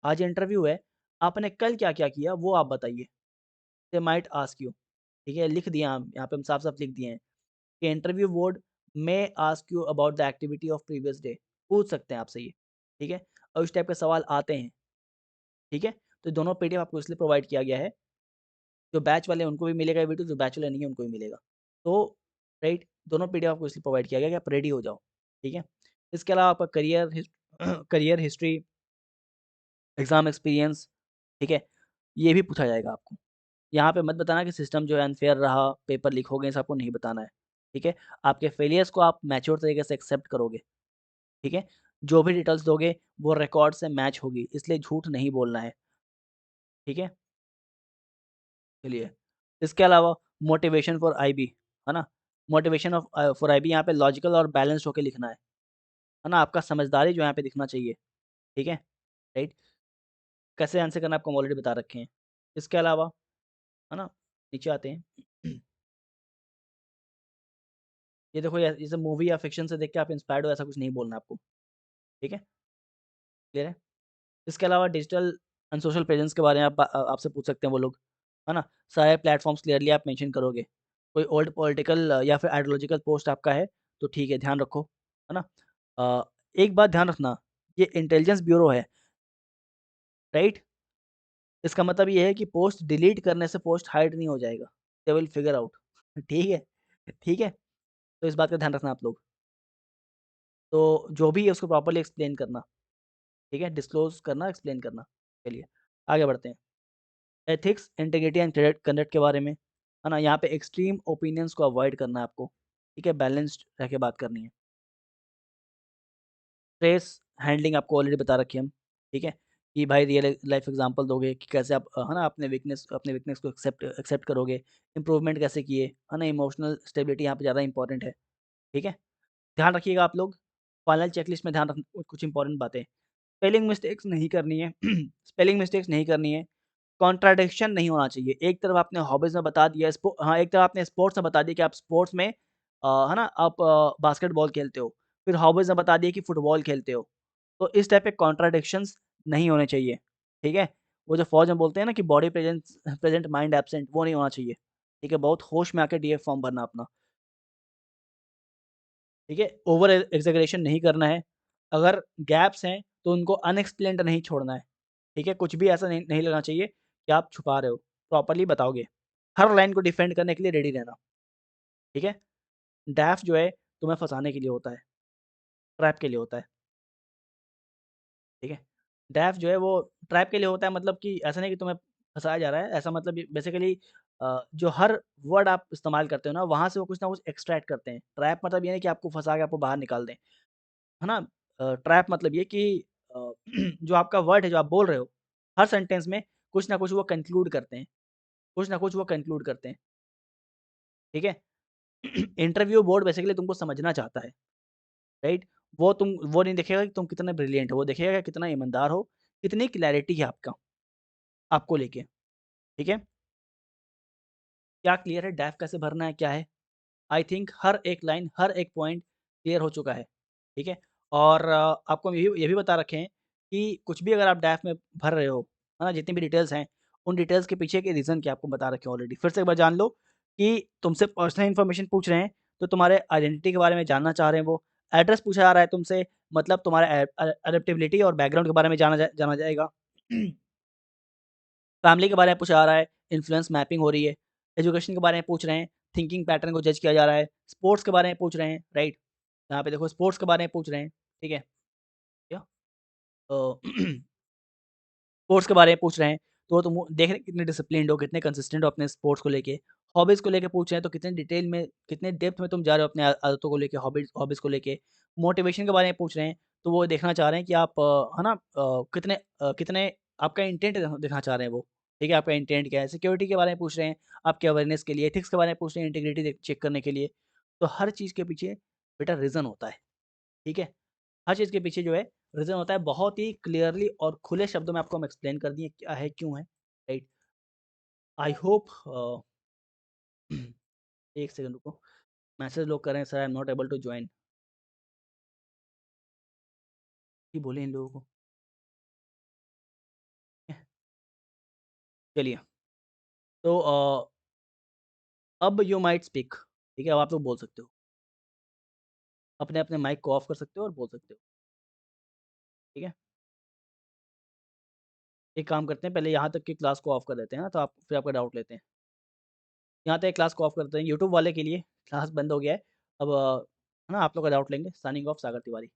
आज इंटरव्यू है, आपने कल क्या-क्या किया वो आप बताइए। दे माइट आस्क यू, ठीक है? लिख दिया हम यहाँ पे हम साफ-साफ लिख दिए हैं कि interview board may ask you about the activity of previous day. पूछ सकते हैं आपसे ये, ठीक है? और इस टाइप के सवाल आते हैं, ठीक है? तो दोनों पीडीएफ आपको इसलिए प्रोवाइड किया गया है, जो बैच वाले हैं उनको भी मिलेगा ये वीडियो, जो बैच वाले नहीं है उनको भी मिलेगा। तो राइट, दोनों पीडीएफ आपको इसलिए प्रोवाइड किया गया है कि आप रेडी हो जाओ, ठीक है? इसके अलावा आपका करियर हिस्ट्री, एग्ज़ाम एक्सपीरियंस, ठीक है? ये भी पूछा जाएगा आपको। यहाँ पे मत बताना कि सिस्टम जो है अनफेयर रहा, पेपर लीक हो गए, ये सब आपको नहीं बताना है। ठीक है? आपके फेलियर्स को आप मैच्योर तरीके से एक्सेप्ट करोगे, ठीक है? जो भी डिटेल्स दोगे वो रिकॉर्ड से मैच होगी, इसलिए झूठ नहीं बोलना है, ठीक है? चलिए, इसके अलावा मोटिवेशन फॉर आईबी, है ना? मोटिवेशन फॉर आईबी यहाँ पे लॉजिकल और बैलेंस्ड होके लिखना है ना? आपका समझदारी जो यहाँ पे दिखना चाहिए, ठीक है? राइट? कैसे आंसर करना है आपको हम ऑलरेडी बता रखे हैं। इसके अलावा, है ना? नीचे आते हैं। ये देखो, ये जैसे मूवी या फ़िक्शन से देख के आप इंस्पायर्ड हो, ऐसा कुछ नहीं बोलना है आपको, ठीक है? क्लियर है? इसके अलावा डिजिटल एंड सोशल प्रेजेंस के बारे में आपसे पूछ सकते हैं वो लोग, है ना? सारे प्लेटफ़ॉर्म्स क्लियरली आप मेंशन करोगे। कोई ओल्ड पॉलिटिकल या फिर आइडियोलॉजिकल पोस्ट आपका है, तो ठीक है, ध्यान रखो, है ना? अ, एक बात ध्यान रखना, ये इंटेलिजेंस ब्यूरो है, राइट? इसका मतलब ये है कि पोस्ट डिलीट करने से पोस्ट हाइड नहीं हो जाएगा। They will figure out. ठीक है? ठीक है? तो इस बात का ध्यान रखना आप लोग। तो जो भी है उसको प्रॉपर्ली एक्सप्लेन करना, ठीक है? डिस्क्लोज़ करना, एक्सप्लेन करना। चलिए, आगे बढ़ते हैं। एथिक्स, इंटीग्रिटी एंड कंडक्ट के बारे में, है ना? यहाँ पे एक्सट्रीम ओपिनियंस को अवॉइड करना है आपको, ठीक है? बैलेंस्ड रह के बात करनी है। स्ट्रेस हैंडलिंग आपको ऑलरेडी बता रखी है हम, ठीक है? कि भाई रियल लाइफ एग्ज़ाम्पल दोगे कि कैसे आप है ना अपने वीकनेस को एक्सेप्ट एक्सेप्ट करोगे, इम्प्रूवमेंट कैसे किए, है ना? इमोशनल स्टेबिलिटी यहाँ पे ज़्यादा इंपॉर्टेंट है, ठीक है? ध्यान रखिएगा आप लोग, फाइनल चेकलिस्ट में ध्यान रख कुछ इंपॉर्टेंट बातें। स्पेलिंग मिस्टेक्स नहीं करनी है, स्पेलिंग मिस्टेक्स नहीं करनी है, कॉन्ट्राडिक्शन नहीं होना चाहिए। एक तरफ आपने हॉबीज़ में बता दिया, हाँ, एक तरफ आपने स्पोर्ट्स में बता दिया कि आप स्पोर्ट्स में है ना, आप बास्केटबॉल खेलते हो, फिर हॉबीज़ में बता दिया कि फुटबॉल खेलते हो। तो इस टाइप के कॉन्ट्राडिक्शंस नहीं होने चाहिए, ठीक है? वो जो फ़ौज में बोलते हैं ना कि body presence present mind absent, वो नहीं होना चाहिए, ठीक है? बहुत होश में आके डीएफ फॉर्म भरना अपना, ठीक है? ओवर एक्ज़ैगरेशन नहीं करना है। अगर गैप्स हैं, तो उनको अनएक्सप्लेन्ड नहीं छोड़ना है, ठीक है? कुछ भी ऐसा नहीं नहीं लगना चाहिए कि आप छुपा रहे हो, प्रॉपर्ली बताओगे। हर लाइन को डिफेंड करने के लिए रेडी रहना, ठीक है? डैफ जो है तुम्हें फँसाने के लिए होता है, ट्रैप के लिए होता है, ठीक है? डैफ जो है वो ट्रैप के लिए होता है, मतलब कि ऐसा नहीं कि तुम्हें फँसाया जा रहा है, ऐसा मतलब ये बेसिकली जो हर वर्ड आप इस्तेमाल करते हो ना, वहाँ से वो कुछ ना कुछ एक्सट्रैक्ट करते हैं। ट्रैप मतलब ये नहीं कि आपको फँसा के आपको बाहर निकाल दें, है ना? ट्रैप मतलब ये कि अ, जो आपका वर्ड है, जो आप बोल रहे हो, हर सेंटेंस में कुछ ना कुछ वो कंक्लूड करते हैं, कुछ ना कुछ वो कंक्लूड करते हैं, ठीक है? इंटरव्यू बोर्ड बेसिकली तुमको समझना चाहता है, राइट? वो नहीं देखेगा कि तुम कितने ब्रिलियंट हो, वो देखेगा कि कितना ईमानदार हो, कितनी क्लैरिटी है आपको लेके, ठीक है? क्या क्लियर है डेफ कैसे भरना है, क्या है? आई थिंक हर एक लाइन, हर एक पॉइंट क्लियर हो चुका है, ठीक है? और आपको हम ये भी बता रखे हैं कि कुछ भी अगर आप डेफ में भर रहे हो, है ना? जितनी भी डिटेल्स हैं, उन डिटेल्स के पीछे के रीज़न क्या आपको बता रखे हैं ऑलरेडी। फिर से एक बार जान लो कि तुमसे पर्सनल इन्फॉर्मेशन पूछ रहे हैं, तो तुम्हारे आइडेंटिटी के बारे में जानना चाह रहे हैं वो। एड्रेस पूछा जा रहा है तुमसे, मतलब तुम्हारा एडेप्टेबिलिटी और बैकग्राउंड के बारे में जाना जाएगा। फैमिली के बारे में पूछा जा रहा है, इन्फ्लुएंस मैपिंग हो रही है, एजुकेशन के बारे में पूछ रहे हैं, थिंकिंग पैटर्न को जज किया जा रहा है, स्पोर्ट्स के बारे में पूछ रहे हैं, राइट? यहाँ पे देखो स्पोर्ट्स के बारे में पूछ रहे हैं, ठीक है? क्या? तो स्पोर्ट्स के बारे में पूछ रहे हैं, तो तुम देख रहे हैं कितने डिसिप्लिन्ड हो, कितने कंसिस्टेंट हो अपने स्पोर्ट्स को लेके। हॉबीज़ को लेके पूछ रहे हैं, तो कितने डिटेल में, कितने डेप्थ में तुम जा रहे हो अपने आदतों को लेके, हॉबीज़ को लेके। मोटिवेशन के बारे में पूछ रहे हैं, तो वो देखना चाह रहे हैं कि आप है ना, कितने आपका इंटेंट देखना चाह रहे हैं वो, ठीक है? आपका इंटेंट क्या है? सिक्योरिटी के बारे में पूछ रहे हैं, आपके अवेयरनेस के लिए, एथिक्स के बारे में पूछ रहे हैं, इंटीग्रिटी चेक करने के लिए। तो हर चीज़ के पीछे बेटा रीज़न होता है, ठीक है? हर चीज़ के पीछे जो है रीज़न होता है, बहुत ही क्लियरली और खुले शब्दों में आपको हम एक्सप्लेन कर दिए क्या है, क्यों है, राइट? आई होप 1 सेकंड रुको, मैसेज लोग कर रहे हैं, sir I am not able to join. ये बोले इन लोगों को, ठीक है? चलिए, तो अब यू माइट स्पीक, ठीक है? अब आप लोग बोल सकते हो। अपने-अपने माइक को ऑफ कर सकते हो और बोल सकते हो, ठीक है? एक काम करते हैं, पहले यहाँ तक की क्लास को ऑफ कर देते हैं ना, तो आप फिर आपका डाउट लेते हैं। यहाँ तक क्लास को ऑफ करते हैं, यूट्यूब वाले के लिए क्लास बंद हो गया है। अब है ना, आप लोग का डाउट लेंगे। साइनिंग ऑफ, सागर तिवारी।